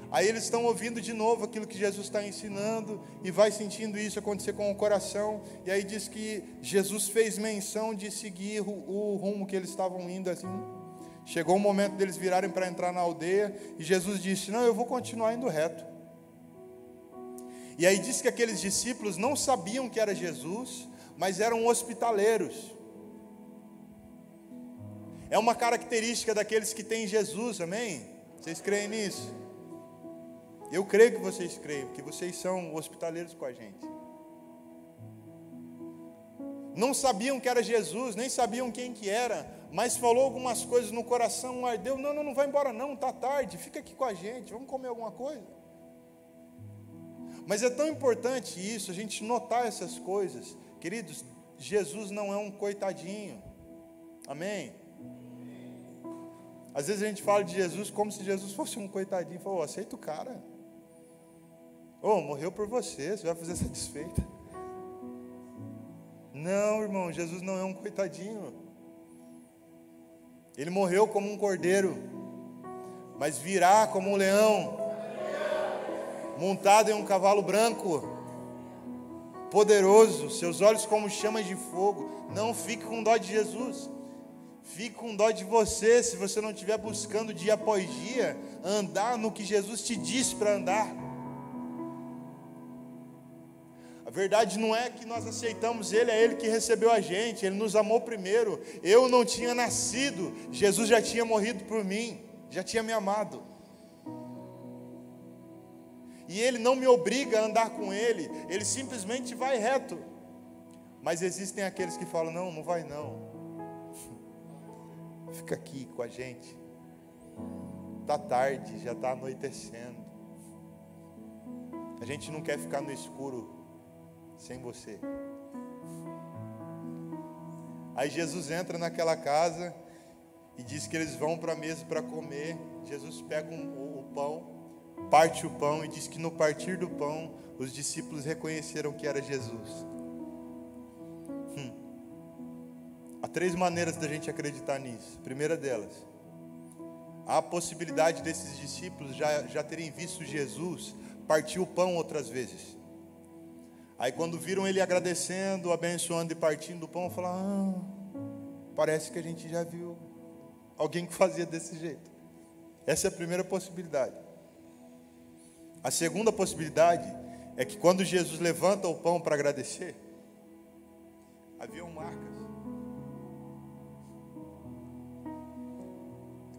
Aí eles estão ouvindo de novo aquilo que Jesus está ensinando e vai sentindo isso acontecer com o coração. E aí diz que Jesus fez menção de seguir o rumo que eles estavam indo assim. Chegou o momento deles virarem para entrar na aldeia, e Jesus disse: não, eu vou continuar indo reto. E aí diz que aqueles discípulos não sabiam que era Jesus, mas eram hospitaleiros. É uma característica daqueles que têm Jesus, amém? Vocês creem nisso? Eu creio que vocês creem, porque vocês são hospitaleiros com a gente. Não sabiam que era Jesus, nem sabiam quem que era, mas falou algumas coisas no coração, ardeu. Não vai embora não, está tarde, fica aqui com a gente, vamos comer alguma coisa. Mas é tão importante isso, a gente notar essas coisas. Queridos, Jesus não é um coitadinho, amém? Às vezes a gente fala de Jesus como se Jesus fosse um coitadinho. Fala, aceita o cara. Morreu por você, você vai fazer satisfeita. Não, irmão, Jesus não é um coitadinho. Ele morreu como um cordeiro, mas virá como um leão, montado em um cavalo branco, poderoso, seus olhos como chamas de fogo. Não fique com dó de Jesus. Fique com dó de você, se você não estiver buscando dia após dia, andar no que Jesus te disse para andar. A verdade não é que nós aceitamos Ele, é Ele que recebeu a gente, Ele nos amou primeiro. Eu não tinha nascido, Jesus já tinha morrido por mim, já tinha me amado. E Ele não me obriga a andar com Ele, Ele simplesmente vai reto. Mas existem aqueles que falam, não vai não. Fica aqui com a gente. Está tarde, já está anoitecendo. A gente não quer ficar no escuro sem você. Aí Jesus entra naquela casa e diz que eles vão para a mesa para comer. Jesus pega o pão, parte o pão e diz que no partir do pão os discípulos reconheceram que era Jesus. Há 3 maneiras da gente acreditar nisso. A primeira delas, há a possibilidade desses discípulos já terem visto Jesus partir o pão outras vezes. Aí quando viram ele agradecendo, abençoando e partindo o pão, falaram, parece que a gente já viu alguém que fazia desse jeito. Essa é a primeira possibilidade. A segunda possibilidade é que quando Jesus levanta o pão para agradecer, haviam marcas.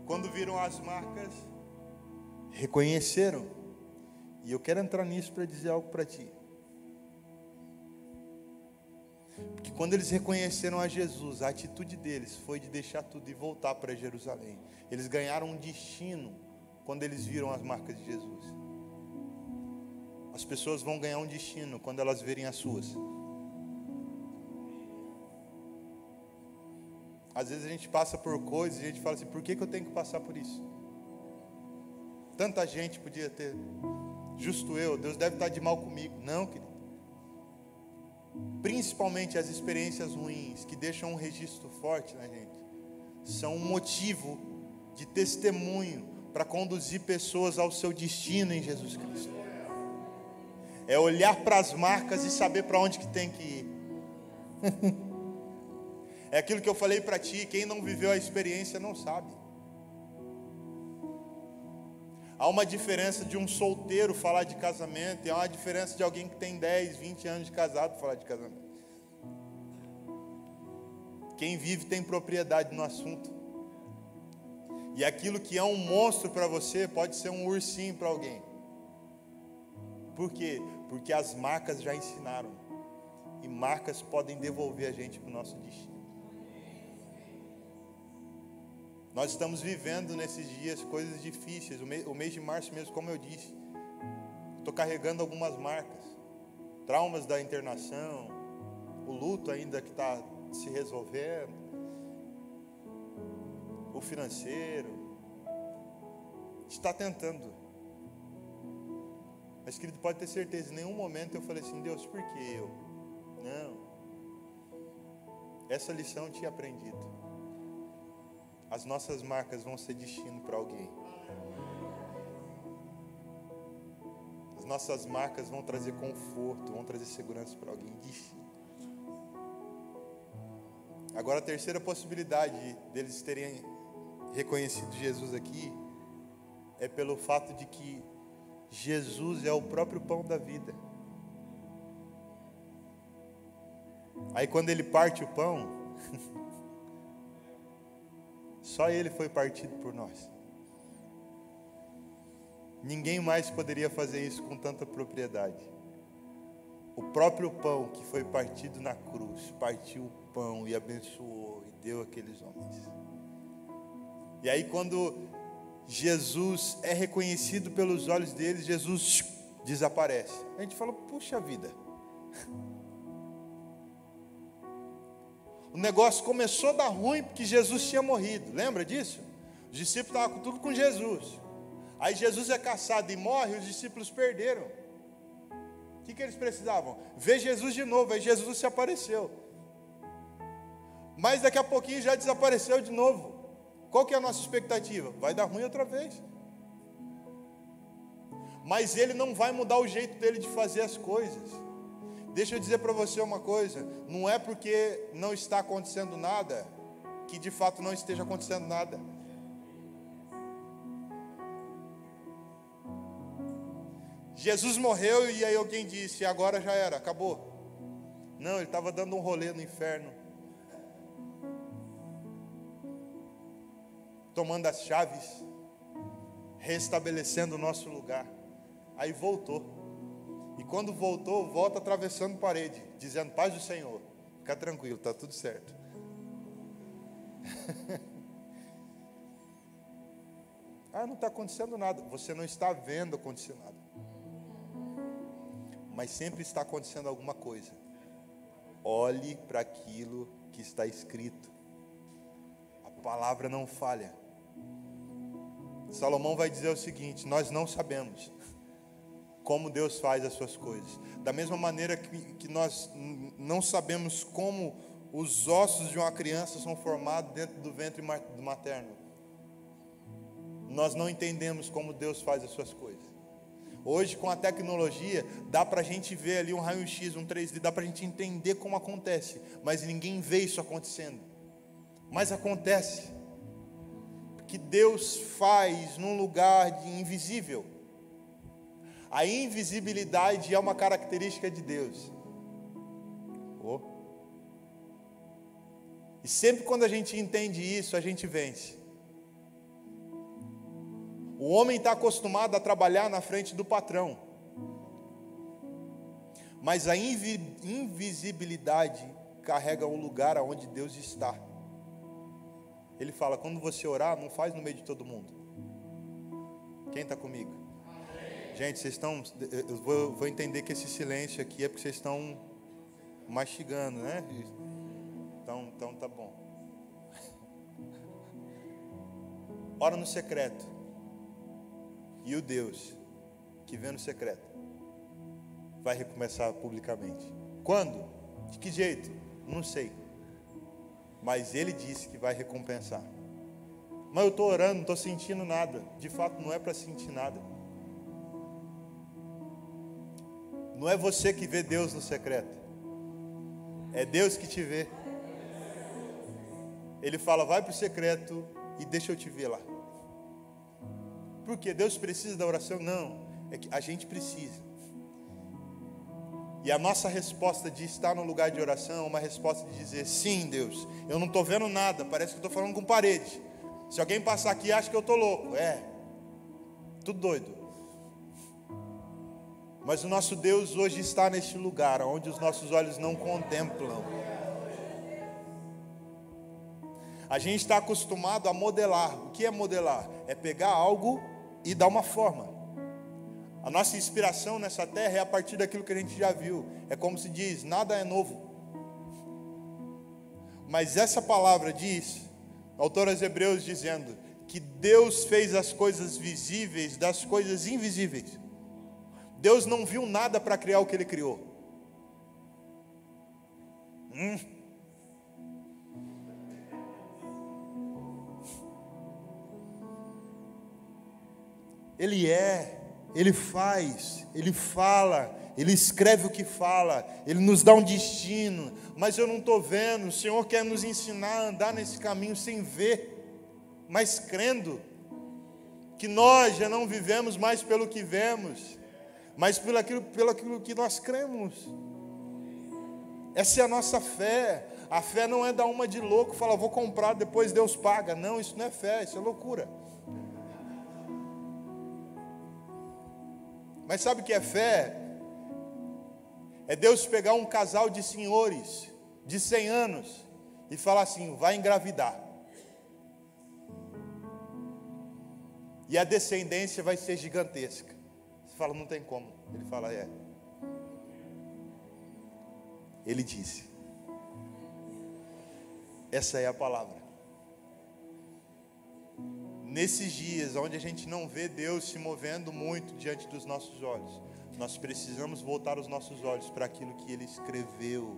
Quando viram as marcas, reconheceram. E eu quero entrar nisso para dizer algo para ti. Porque quando eles reconheceram a Jesus, a atitude deles foi de deixar tudo e voltar para Jerusalém. Eles ganharam um destino quando eles viram as marcas de Jesus. As pessoas vão ganhar um destino quando elas verem as suas. Às vezes a gente passa por coisas e a gente fala assim, por que eu tenho que passar por isso? Tanta gente podia ter, justo eu, Deus deve estar de mal comigo. Não, querido. Principalmente as experiências ruins, que deixam um registro forte na gente, são um motivo de testemunho para conduzir pessoas ao seu destino em Jesus Cristo. É olhar para as marcas e saber para onde que tem que ir. É aquilo que eu falei para ti, quem não viveu a experiência não sabe. Há uma diferença de um solteiro falar de casamento, e há uma diferença de alguém que tem 10, 20 anos de casado falar de casamento. Quem vive tem propriedade no assunto. E aquilo que é um monstro para você pode ser um ursinho para alguém. Por quê? Porque as marcas já ensinaram. E marcas podem devolver a gente para o nosso destino. Nós estamos vivendo nesses dias coisas difíceis. O mês de março mesmo, como eu disse, estou carregando algumas marcas. Traumas da internação, o luto ainda que está se resolvendo, o financeiro. A gente está tentando. Mas, querido, pode ter certeza, em nenhum momento eu falei assim, Deus, por que eu? Não. Essa lição eu tinha aprendido. As nossas marcas vão ser destino para alguém. As nossas marcas vão trazer conforto, vão trazer segurança para alguém. Destino. Agora a terceira possibilidade deles terem reconhecido Jesus aqui, é pelo fato de que Jesus é o próprio pão da vida. Aí quando ele parte o pão, só ele foi partido por nós. Ninguém mais poderia fazer isso com tanta propriedade. O próprio pão que foi partido na cruz, partiu o pão e abençoou e deu àqueles homens. E aí quando Jesus é reconhecido pelos olhos deles, Jesus desaparece. A gente fala, puxa vida. O negócio começou a dar ruim porque Jesus tinha morrido. Lembra disso? Os discípulos estavam tudo com Jesus. Aí Jesus é caçado e morre, os discípulos perderam. O que eles precisavam? Ver Jesus de novo. Aí Jesus se apareceu. Mas daqui a pouquinho já desapareceu de novo. Qual que é a nossa expectativa? Vai dar ruim outra vez. Mas ele não vai mudar o jeito dele de fazer as coisas. Deixa eu dizer para você uma coisa. Não é porque não está acontecendo nada que de fato não esteja acontecendo nada. Jesus morreu e aí alguém disse, agora já era, acabou. Não, ele estava dando um rolê no inferno, tomando as chaves, restabelecendo o nosso lugar. Aí voltou. E quando voltou, volta atravessando parede, dizendo, paz do Senhor. Fica tranquilo, está tudo certo. Não está acontecendo nada. Você não está vendo acontecer nada. Mas sempre está acontecendo alguma coisa. Olhe para aquilo que está escrito. A palavra não falha. Salomão vai dizer o seguinte, nós não sabemos como Deus faz as suas coisas. Da mesma maneira que nós não sabemos como os ossos de uma criança são formados dentro do ventre materno. Nós não entendemos como Deus faz as suas coisas. Hoje, com a tecnologia, dá para a gente ver ali um raio-x, um 3D, dá para a gente entender como acontece, mas ninguém vê isso acontecendo. Mas acontece, porque Deus faz num lugar de invisível. A invisibilidade é uma característica de Deus. E sempre quando a gente entende isso, a gente vence. O homem está acostumado a trabalhar na frente do patrão. Mas a invisibilidade carrega o lugar onde Deus está. Ele fala, quando você orar, não faz no meio de todo mundo. Quem está comigo? Amém. Gente, vocês estão... Eu vou entender que esse silêncio aqui é porque vocês estão mastigando, né? Então tá bom. Ora no secreto. E o Deus que vê no secreto vai recomeçar publicamente. Quando? De que jeito? Não sei. Mas Ele disse que vai recompensar. Mas eu estou orando, não estou sentindo nada. De fato, não é para sentir nada. Não é você que vê Deus no secreto. É Deus que te vê. Ele fala, vai para o secreto e deixa eu te ver lá. Por quê? Deus precisa da oração? Não, é que a gente precisa. E a nossa resposta de estar no lugar de oração é uma resposta de dizer, sim, Deus, eu não estou vendo nada, parece que eu estou falando com parede. Se alguém passar aqui, acha que eu estou louco. Tudo doido. Mas o nosso Deus hoje está neste lugar, onde os nossos olhos não contemplam. A gente está acostumado a modelar. O que é modelar? É pegar algo e dar uma forma. A nossa inspiração nessa terra é a partir daquilo que a gente já viu. É como se diz, nada é novo. Mas essa palavra diz, o autor aos Hebreus dizendo, que Deus fez as coisas visíveis das coisas invisíveis. Deus não viu nada para criar o que Ele criou. Ele faz, Ele fala, Ele escreve o que fala, Ele nos dá um destino, mas eu não estou vendo. O Senhor quer nos ensinar a andar nesse caminho sem ver. mas crendo que nós já não vivemos mais pelo que vemos, mas pelo aquilo que nós cremos. Essa é a nossa fé. A fé não é dar uma de louco, falar, vou comprar, depois Deus paga. Não, isso não é fé, isso é loucura. Mas sabe o que é fé? É Deus pegar um casal de senhores, de 100 anos, e falar assim, vai engravidar. E a descendência vai ser gigantesca. Você fala, não tem como. Ele fala, é. Ele disse. Essa é a palavra. Nesses dias onde a gente não vê Deus se movendo muito diante dos nossos olhos, nós precisamos voltar os nossos olhos para aquilo que Ele escreveu.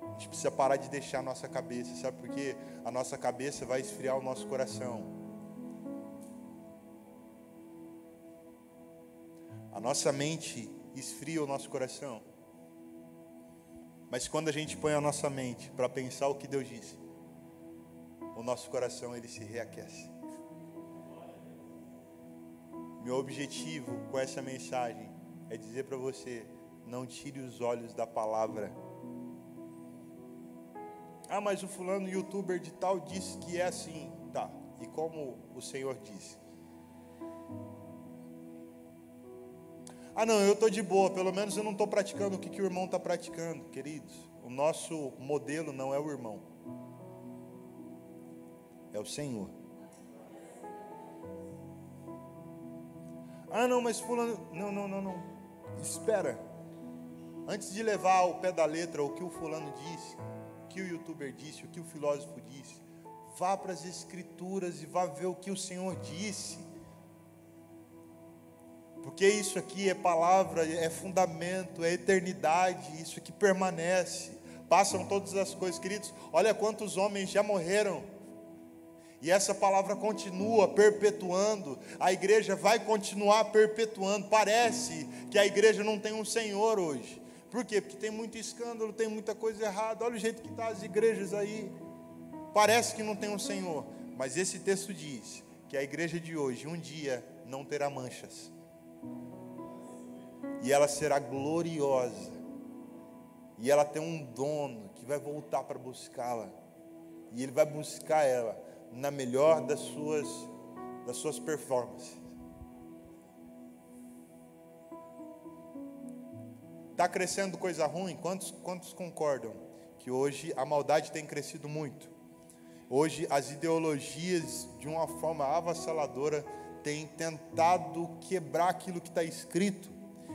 A gente precisa parar de deixar a nossa cabeça, sabe por quê? A nossa cabeça vai esfriar o nosso coração. A nossa mente esfria o nosso coração. Mas quando a gente põe a nossa mente para pensar o que Deus disse, o nosso coração ele se reaquece. Meu objetivo com essa mensagem é dizer para você, não tire os olhos da palavra. Ah, mas o fulano youtuber de tal disse que é assim. Tá, e como o Senhor disse? Ah não, eu estou de boa, pelo menos eu não estou praticando o que o irmão está praticando. Queridos, o nosso modelo não é o irmão, é o Senhor. Ah não, mas fulano, não, espera. Antes de levar ao pé da letra o que o fulano disse, o que o youtuber disse, o que o filósofo disse, vá para as escrituras e vá ver o que o Senhor disse. Porque isso aqui é palavra, é fundamento, é eternidade, isso aqui permanece. Passam todas as coisas, queridos. Olha quantos homens já morreram. E essa palavra continua perpetuando. A igreja vai continuar perpetuando. Parece que a igreja não tem um Senhor hoje. Por quê? Porque tem muito escândalo, tem muita coisa errada. Olha o jeito que estão as igrejas aí. Parece que não tem um Senhor. Mas esse texto diz que a igreja de hoje, um dia, não terá manchas. E ela será gloriosa. E ela tem um dono que vai voltar para buscá-la. E ele vai buscar ela na melhor das suas performances. Está crescendo coisa ruim? Quantos concordam que hoje a maldade tem crescido muito? Hoje as ideologias, de uma forma avassaladora, têm tentado quebrar aquilo que está escrito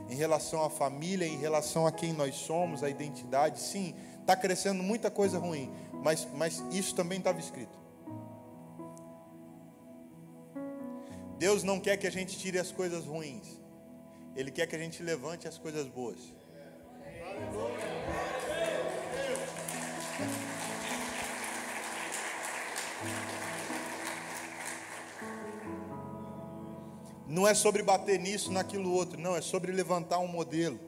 em relação à família, em relação a quem nós somos, a identidade. Sim, está crescendo muita coisa ruim, mas isso também estava escrito. Deus não quer que a gente tire as coisas ruins, Ele quer que a gente levante as coisas boas. Não é sobre bater nisso, naquilo outro. Não, é sobre levantar um modelo.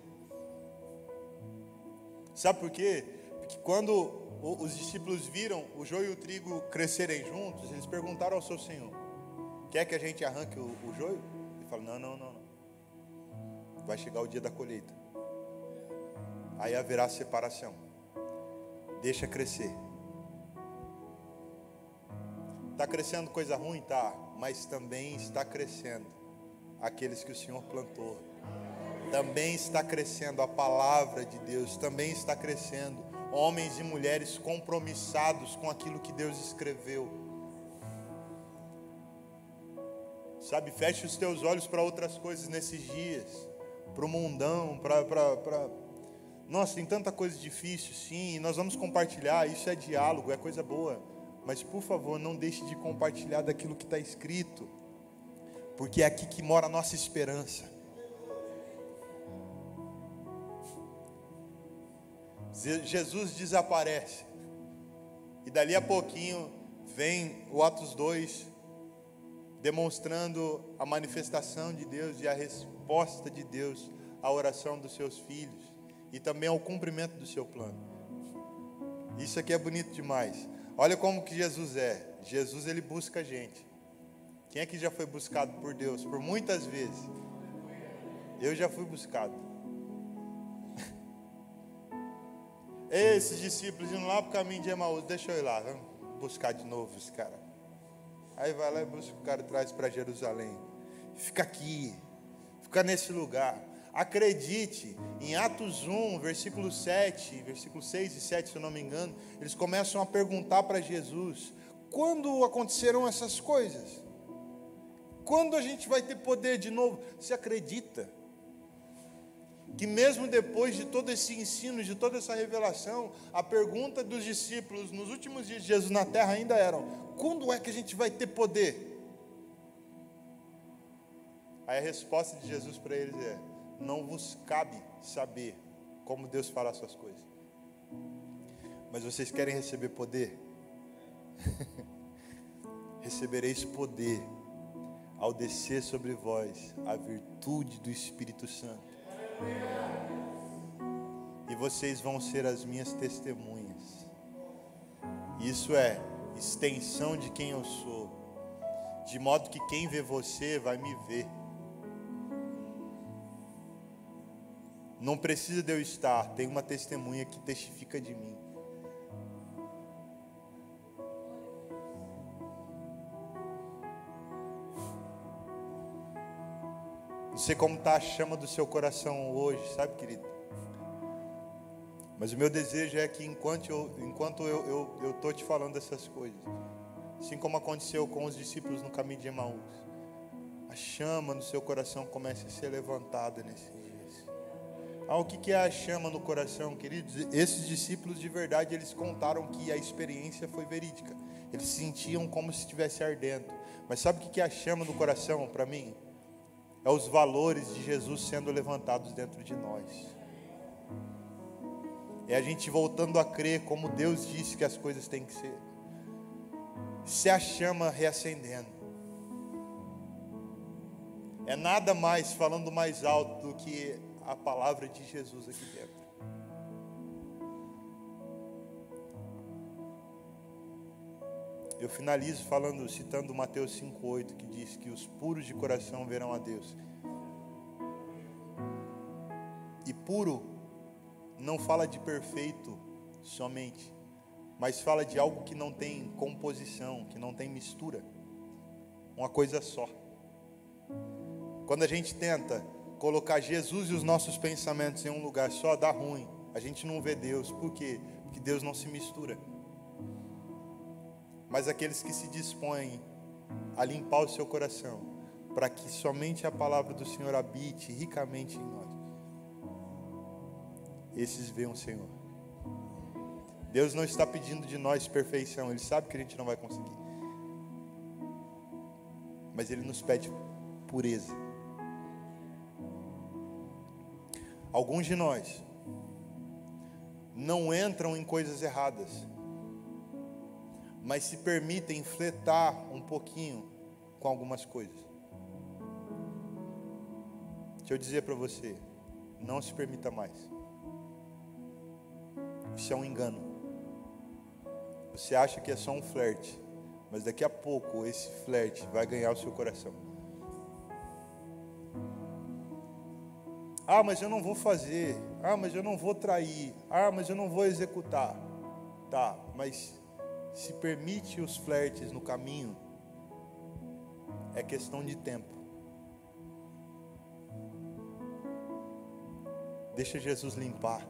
Sabe por quê? Porque quando os discípulos viram o joio e o trigo crescerem juntos, eles perguntaram ao seu Senhor, quer que a gente arranque o joio? Ele falou, não. Vai chegar o dia da colheita. Aí haverá separação. Deixa crescer. Está crescendo coisa ruim? Tá, mas também está crescendo aqueles que o Senhor plantou. Também está crescendo a palavra de Deus. Também está crescendo homens e mulheres compromissados com aquilo que Deus escreveu. Sabe, feche os teus olhos para outras coisas nesses dias, para o mundão, Nossa, tem tanta coisa difícil, sim, e nós vamos compartilhar, isso é diálogo, é coisa boa. Mas, por favor, não deixe de compartilhar daquilo que está escrito, porque é aqui que mora a nossa esperança. Jesus desaparece, e dali a pouquinho vem o Atos 2, demonstrando a manifestação de Deus e a resposta de Deus à oração dos seus filhos, e também ao cumprimento do seu plano. Isso aqui é bonito demais. Olha como que Jesus é. Jesus, ele busca a gente. Quem é que já foi buscado por Deus? Por muitas vezes. Eu já fui buscado. Esses discípulos indo lá para o caminho de Emaús. Deixa eu ir lá, vamos buscar de novo esse cara. Aí vai lá e busca o cara e traz para Jerusalém. Fica aqui. Fica nesse lugar. Acredite, em Atos 1, versículo 7, versículo 6 e 7, se eu não me engano, eles começam a perguntar para Jesus: quando aconteceram essas coisas? Quando a gente vai ter poder de novo? Você acredita que mesmo depois de todo esse ensino, de toda essa revelação, a pergunta dos discípulos nos últimos dias de Jesus na terra ainda eram: quando é que a gente vai ter poder? Aí a resposta de Jesus para eles é: não vos cabe saber como Deus fará as suas coisas. Mas vocês querem receber poder? Recebereis poder ao descer sobre vós a virtude do Espírito Santo. E vocês vão ser as minhas testemunhas. Isso é extensão de quem eu sou, de modo que quem vê você vai me ver. Não precisa de eu estar, tem uma testemunha que testifica de mim. Não sei como está a chama do seu coração hoje, sabe, querido? Mas o meu desejo é que enquanto eu estou te falando essas coisas, assim como aconteceu com os discípulos no caminho de Emaús, a chama no seu coração comece a ser levantada nesses dias. O que é a chama no coração, queridos? Esses discípulos de verdade, eles contaram que a experiência foi verídica. Eles sentiam como se estivesse ardendo. Mas sabe o que é a chama no coração para mim? É os valores de Jesus sendo levantados dentro de nós. É a gente voltando a crer como Deus disse que as coisas têm que ser. Se a chama reacendendo. É nada mais falando mais alto do que a palavra de Jesus aqui dentro. Eu finalizo citando Mateus 5,8, que diz que os puros de coração verão a Deus. E puro não fala de perfeito somente, mas fala de algo que não tem composição, que não tem mistura, uma coisa só. Quando a gente tenta colocar Jesus e os nossos pensamentos em um lugar só, dá ruim. A gente não vê Deus. Por quê? Porque Deus não se mistura. Mas aqueles que se dispõem a limpar o seu coração, para que somente a palavra do Senhor habite ricamente em nós, esses veem o Senhor. Deus não está pedindo de nós perfeição. Ele sabe que a gente não vai conseguir. Mas Ele nos pede pureza. Alguns de nós não entram em coisas erradas, mas se permitem fletar um pouquinho com algumas coisas. Deixa eu dizer para você, não se permita mais. Isso é um engano. Você acha que é só um flerte, mas daqui a pouco esse flerte vai ganhar o seu coração. Mas eu não vou fazer. Mas eu não vou trair. Mas eu não vou executar. Tá, mas se permite os flertes no caminho, é questão de tempo. Deixa Jesus limpar.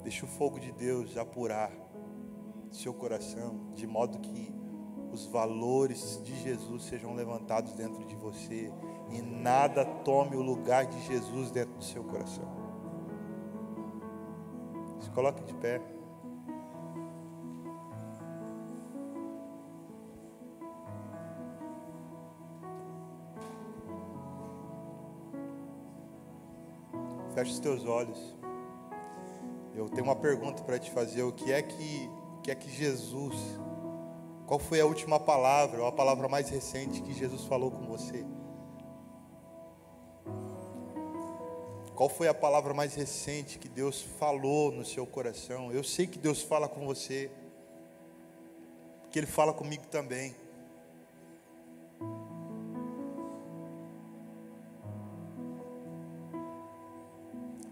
Deixa o fogo de Deus apurar seu coração, de modo que os valores de Jesus sejam levantados dentro de você e nada tome o lugar de Jesus dentro do seu coração. Se coloque de pé. Feche os teus olhos. Eu tenho uma pergunta para te fazer. O que é que Jesus, qual foi a última palavra, ou a palavra mais recente que Jesus falou com você? Qual foi a palavra mais recente que Deus falou no seu coração? Eu sei que Deus fala com você, porque Ele fala comigo também.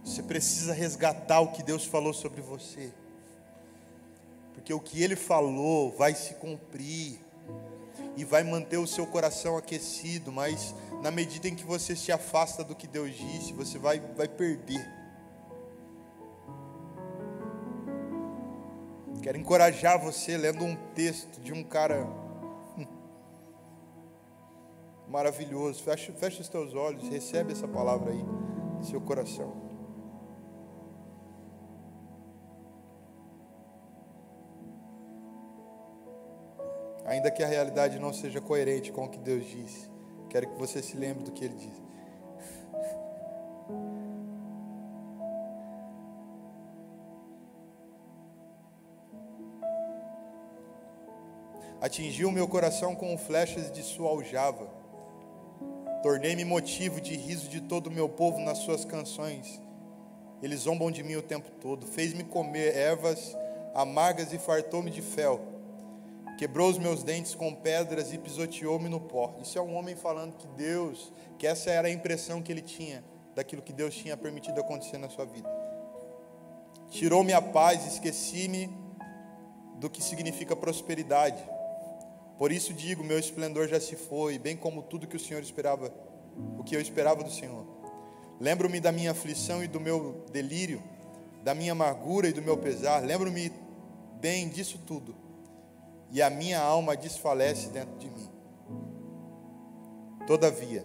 Você precisa resgatar o que Deus falou sobre você, porque o que Ele falou vai se cumprir e vai manter o seu coração aquecido, mas na medida em que você se afasta do que Deus disse, você vai perder. Quero encorajar você lendo um texto de um cara maravilhoso. Fecha os teus olhos, recebe essa palavra aí no seu coração. Ainda que a realidade não seja coerente com o que Deus disse, quero que você se lembre do que Ele diz. Atingiu meu coração com flechas de sua aljava. Tornei-me motivo de riso de todo o meu povo nas suas canções. Eles zombam de mim o tempo todo. Fez-me comer ervas amargas e fartou-me de fel. Quebrou os meus dentes com pedras e pisoteou-me no pó. Isso é um homem falando que Deus, que essa era a impressão que ele tinha daquilo que Deus tinha permitido acontecer na sua vida. Tirou-me a paz, esqueci-me do que significa prosperidade. Por isso digo, meu esplendor já se foi, bem como tudo que o Senhor esperava, o que eu esperava do Senhor. Lembro-me da minha aflição e do meu delírio, da minha amargura e do meu pesar. Lembro-me bem disso tudo. E a minha alma desfalece dentro de mim. Todavia,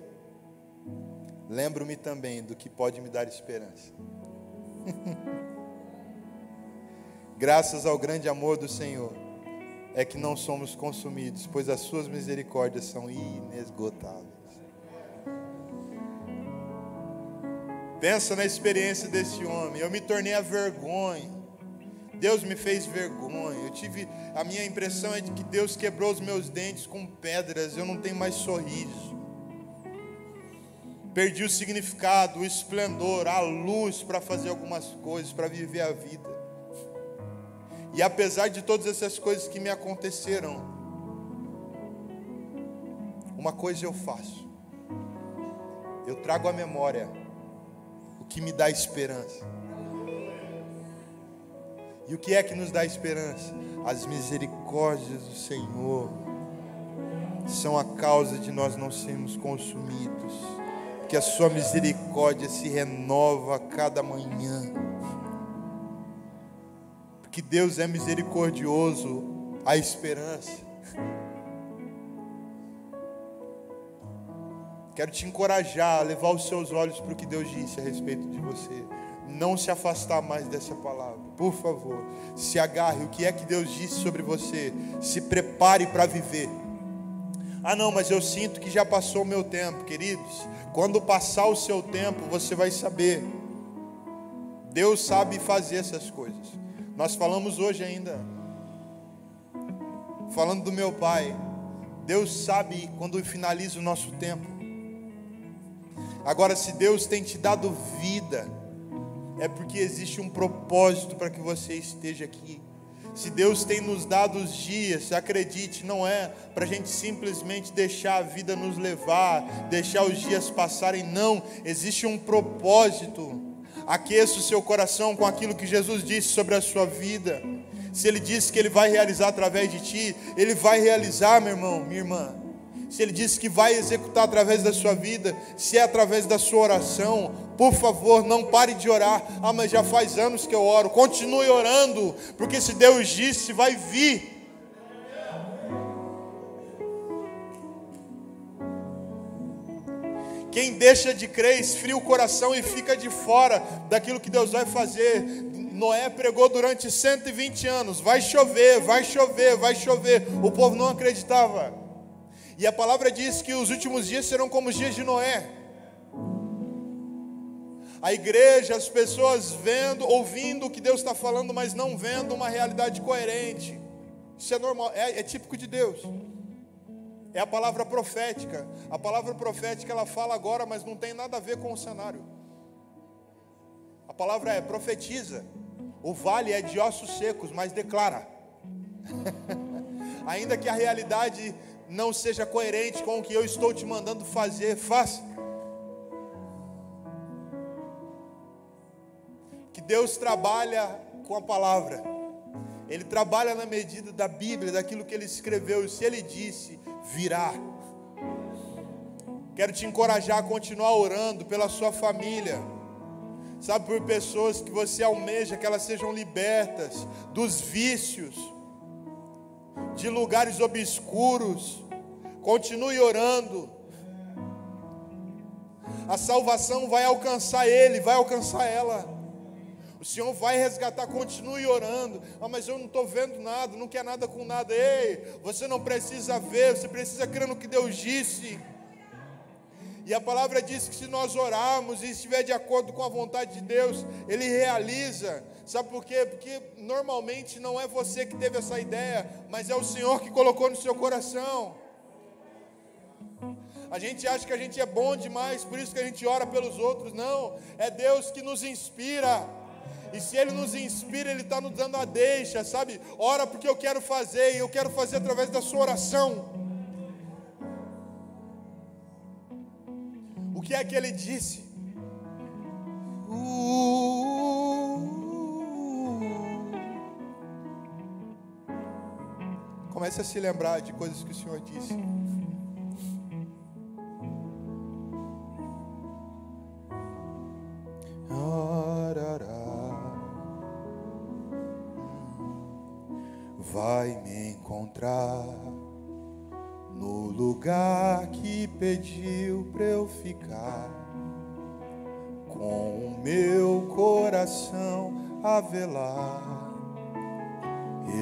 lembro-me também do que pode me dar esperança. Graças ao grande amor do Senhor, é que não somos consumidos, pois as suas misericórdias são inesgotáveis. Pensa na experiência desse homem. Eu me tornei a vergonha. Deus me fez vergonha. A minha impressão é de que Deus quebrou os meus dentes com pedras. Eu não tenho mais sorriso. Perdi o significado, o esplendor, a luz para fazer algumas coisas, para viver a vida. E apesar de todas essas coisas que me aconteceram, uma coisa eu faço. Eu trago à memória o que me dá esperança. E o que é que nos dá esperança? As misericórdias do Senhor são a causa de nós não sermos consumidos, porque a sua misericórdia se renova a cada manhã, porque Deus é misericordioso, a esperança. Quero te encorajar a levar os seus olhos para o que Deus disse a respeito de você. Não se afastar mais dessa palavra, por favor. Se agarre, o que é que Deus disse sobre você. Se prepare para viver. Ah não, mas eu sinto que já passou o meu tempo. Queridos, quando passar o seu tempo, você vai saber. Deus sabe fazer essas coisas. Nós falamos hoje ainda, falando do meu pai. Deus sabe quando finaliza o nosso tempo. Agora, se Deus tem te dado vida, é porque existe um propósito para que você esteja aqui. Se Deus tem nos dado os dias, acredite, não é para a gente simplesmente deixar a vida nos levar, deixar os dias passarem, não. Existe um propósito. Aqueça o seu coração com aquilo que Jesus disse sobre a sua vida. Se Ele disse que Ele vai realizar através de ti, Ele vai realizar, meu irmão, minha irmã. Se Ele disse que vai executar através da sua vida, se é através da sua oração, por favor, não pare de orar. Ah, mas já faz anos que eu oro. Continue orando, porque se Deus disse, vai vir. Quem deixa de crer, esfria o coração e fica de fora daquilo que Deus vai fazer. Noé pregou durante 120 anos, vai chover, vai chover, vai chover. O povo não acreditava. E a palavra diz que os últimos dias serão como os dias de Noé. A igreja, as pessoas vendo, ouvindo o que Deus está falando, mas não vendo uma realidade coerente. Isso é normal, é típico de Deus. É a palavra profética. A palavra profética ela fala agora, mas não tem nada a ver com o cenário. A palavra é profetiza. O vale é de ossos secos, mas declara. Ainda que a realidade não seja coerente com o que eu estou te mandando fazer, faça. Que Deus trabalha com a palavra. Ele trabalha na medida da Bíblia, daquilo que Ele escreveu. E se Ele disse, virá. Quero te encorajar a continuar orando pela sua família. Sabe, por pessoas que você almeja que elas sejam libertas dos vícios, de lugares obscuros. Continue orando. A salvação vai alcançar ele, vai alcançar ela. O Senhor vai resgatar, continue orando. Ah, mas eu não estou vendo nada, não quer nada com nada. Ei, você não precisa ver, você precisa crer no que Deus disse. E a palavra diz que se nós orarmos e estiver de acordo com a vontade de Deus, Ele realiza. Sabe por quê? Porque normalmente não é você que teve essa ideia, mas é o Senhor que colocou no seu coração. A gente acha que a gente é bom demais, por isso que a gente ora pelos outros. Não, é Deus que nos inspira. E se Ele nos inspira, Ele está nos dando a deixa, sabe? Ora porque eu quero fazer, e eu quero fazer através da sua oração. O que é que Ele disse? Comece a se lembrar de coisas que o Senhor disse. Vai me encontrar no lugar que pediu pra eu ficar, com o meu coração a velar,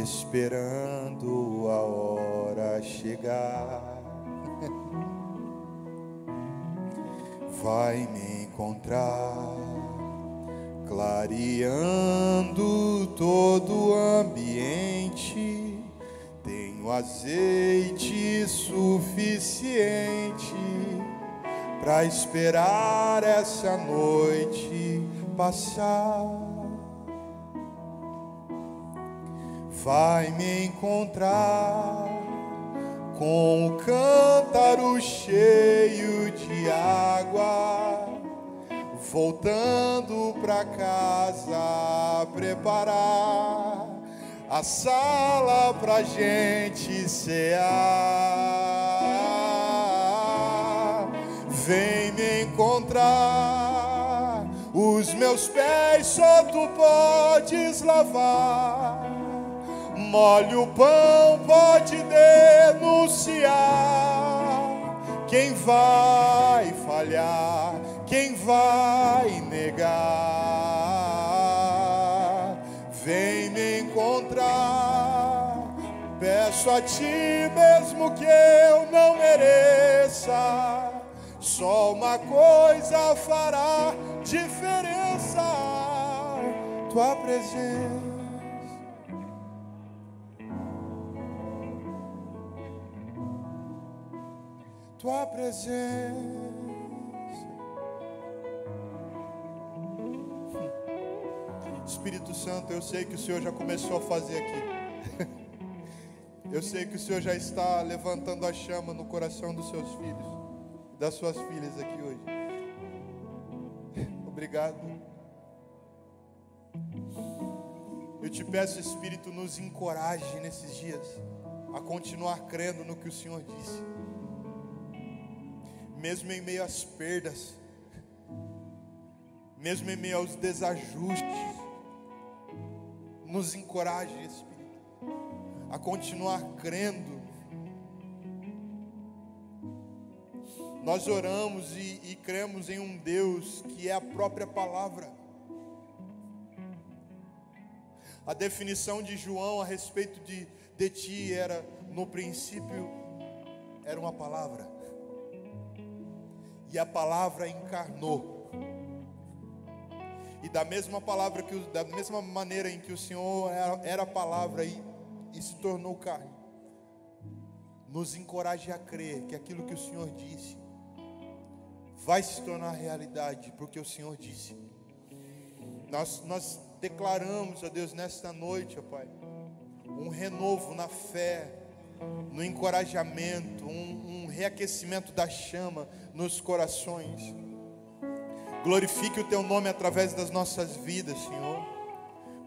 esperando a hora chegar. Vai me encontrar clareando todo o ambiente. Tenho azeite suficiente para esperar essa noite passar. Vai me encontrar com o cântaro cheio de água, voltando pra casa preparar a sala pra gente cear. Vem me encontrar, os meus pés só tu podes lavar. Molhe o pão, pode denunciar. Quem vai falhar? Quem vai negar? Vem me encontrar. Peço a ti mesmo que eu não mereça. Só uma coisa fará diferença: tua presença. Tua presença. Espírito Santo, eu sei que o Senhor já começou a fazer aqui. Eu sei que o Senhor já está levantando a chama no coração dos seus filhos, das suas filhas aqui hoje. Obrigado. Eu te peço, Espírito, nos encoraje nesses dias a continuar crendo no que o Senhor disse. Mesmo em meio às perdas, mesmo em meio aos desajustes, nos encoraje, Espírito, a continuar crendo. Nós oramos e cremos em um Deus que é a própria palavra. A definição de João a respeito de ti era: no princípio era uma palavra, e a palavra encarnou. E da mesma maneira em que o Senhor era a palavra e se tornou carne, nos encoraje a crer que aquilo que o Senhor disse vai se tornar realidade, porque o Senhor disse. Nós declaramos, ó Deus, nesta noite, ó Pai, um renovo na fé, no encorajamento, um reaquecimento da chama nos corações. Glorifique o Teu nome através das nossas vidas, Senhor.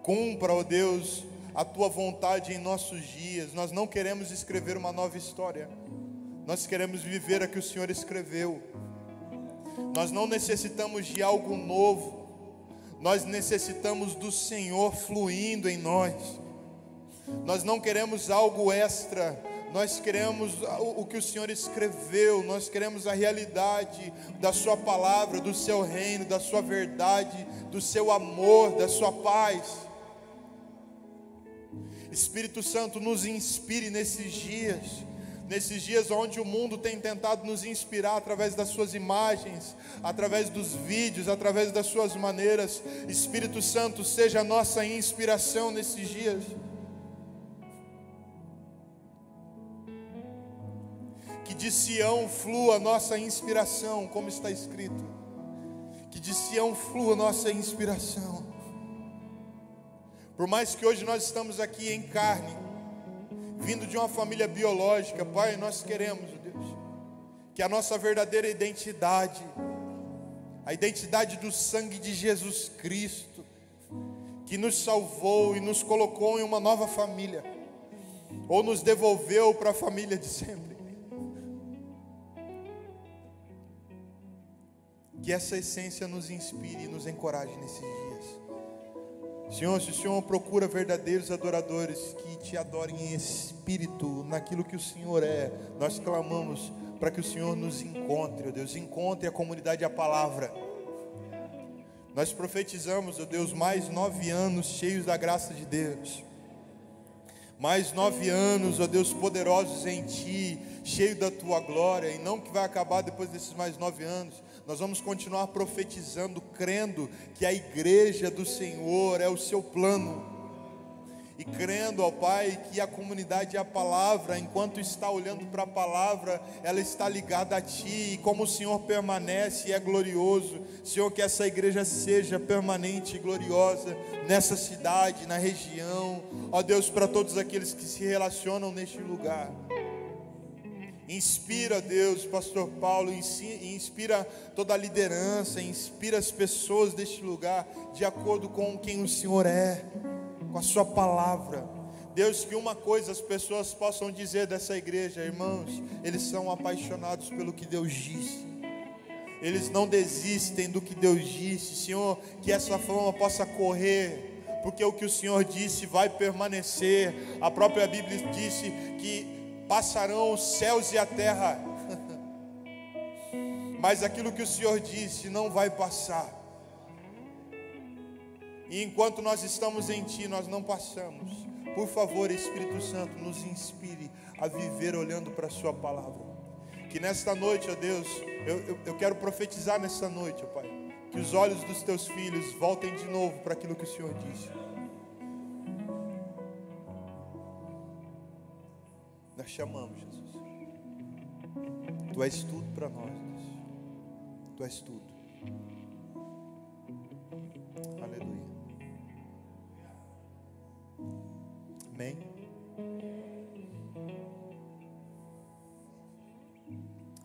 Cumpra, ó Deus, a Tua vontade em nossos dias. Nós não queremos escrever uma nova história, nós queremos viver a que o Senhor escreveu. Nós não necessitamos de algo novo, nós necessitamos do Senhor fluindo em nós. Nós não queremos algo extra, nós queremos o que o Senhor escreveu. Nós queremos a realidade da Sua palavra, do Seu reino, da Sua verdade, do Seu amor, da Sua paz. Espírito Santo, nos inspire nesses dias onde o mundo tem tentado nos inspirar através das suas imagens, através dos vídeos, através das suas maneiras. Espírito Santo, seja a nossa inspiração nesses dias. Que de Sião flua a nossa inspiração, como está escrito. Que de Sião flua a nossa inspiração. Por mais que hoje nós estamos aqui em carne, vindo de uma família biológica, Pai, nós queremos, Deus, que a nossa verdadeira identidade, a identidade do sangue de Jesus Cristo, que nos salvou e nos colocou em uma nova família, ou nos devolveu para a família de sempre, que essa essência nos inspire e nos encoraje nesses dias. Senhor, se o Senhor procura verdadeiros adoradores que Te adorem em espírito, naquilo que o Senhor é, nós clamamos para que o Senhor nos encontre, ó Deus, encontre a comunidade a palavra. Nós profetizamos, ó Deus, mais 9 anos cheios da graça de Deus, mais 9 anos, ó Deus, poderosos em Ti, cheio da Tua glória, e não que vai acabar depois desses mais 9 anos. Nós vamos continuar profetizando, crendo que a igreja do Senhor é o Seu plano, e crendo, ó Pai, que a comunidade é a palavra. Enquanto está olhando para a palavra, ela está ligada a Ti, e como o Senhor permanece e é glorioso, Senhor, que essa igreja seja permanente e gloriosa nessa cidade, na região, ó Deus, para todos aqueles que se relacionam neste lugar. Inspira, Deus, Pastor Paulo, inspira toda a liderança, inspira as pessoas deste lugar, de acordo com quem o Senhor é, com a Sua palavra. Deus, que uma coisa as pessoas possam dizer dessa igreja: irmãos, eles são apaixonados pelo que Deus disse, eles não desistem do que Deus disse. Senhor, que essa fama possa correr, porque o que o Senhor disse vai permanecer. A própria Bíblia disse que passarão os céus e a terra, mas aquilo que o Senhor disse não vai passar. E enquanto nós estamos em Ti, nós não passamos. Por favor, Espírito Santo, nos inspire a viver olhando para a Sua palavra. Que nesta noite, ó Deus, eu quero profetizar nesta noite, ó Pai, que os olhos dos Teus filhos voltem de novo para aquilo que o Senhor disse. Nós chamamos, Jesus. Tu és tudo para nós, Deus. Tu és tudo. Aleluia. Amém.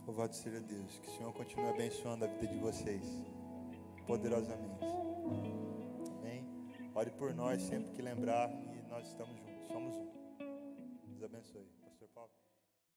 Louvado seja Deus. Que o Senhor continue abençoando a vida de vocês poderosamente. Amém. Ore por nós sempre que lembrar, e nós estamos juntos. Somos um. Deus abençoe. Pastor Paulo.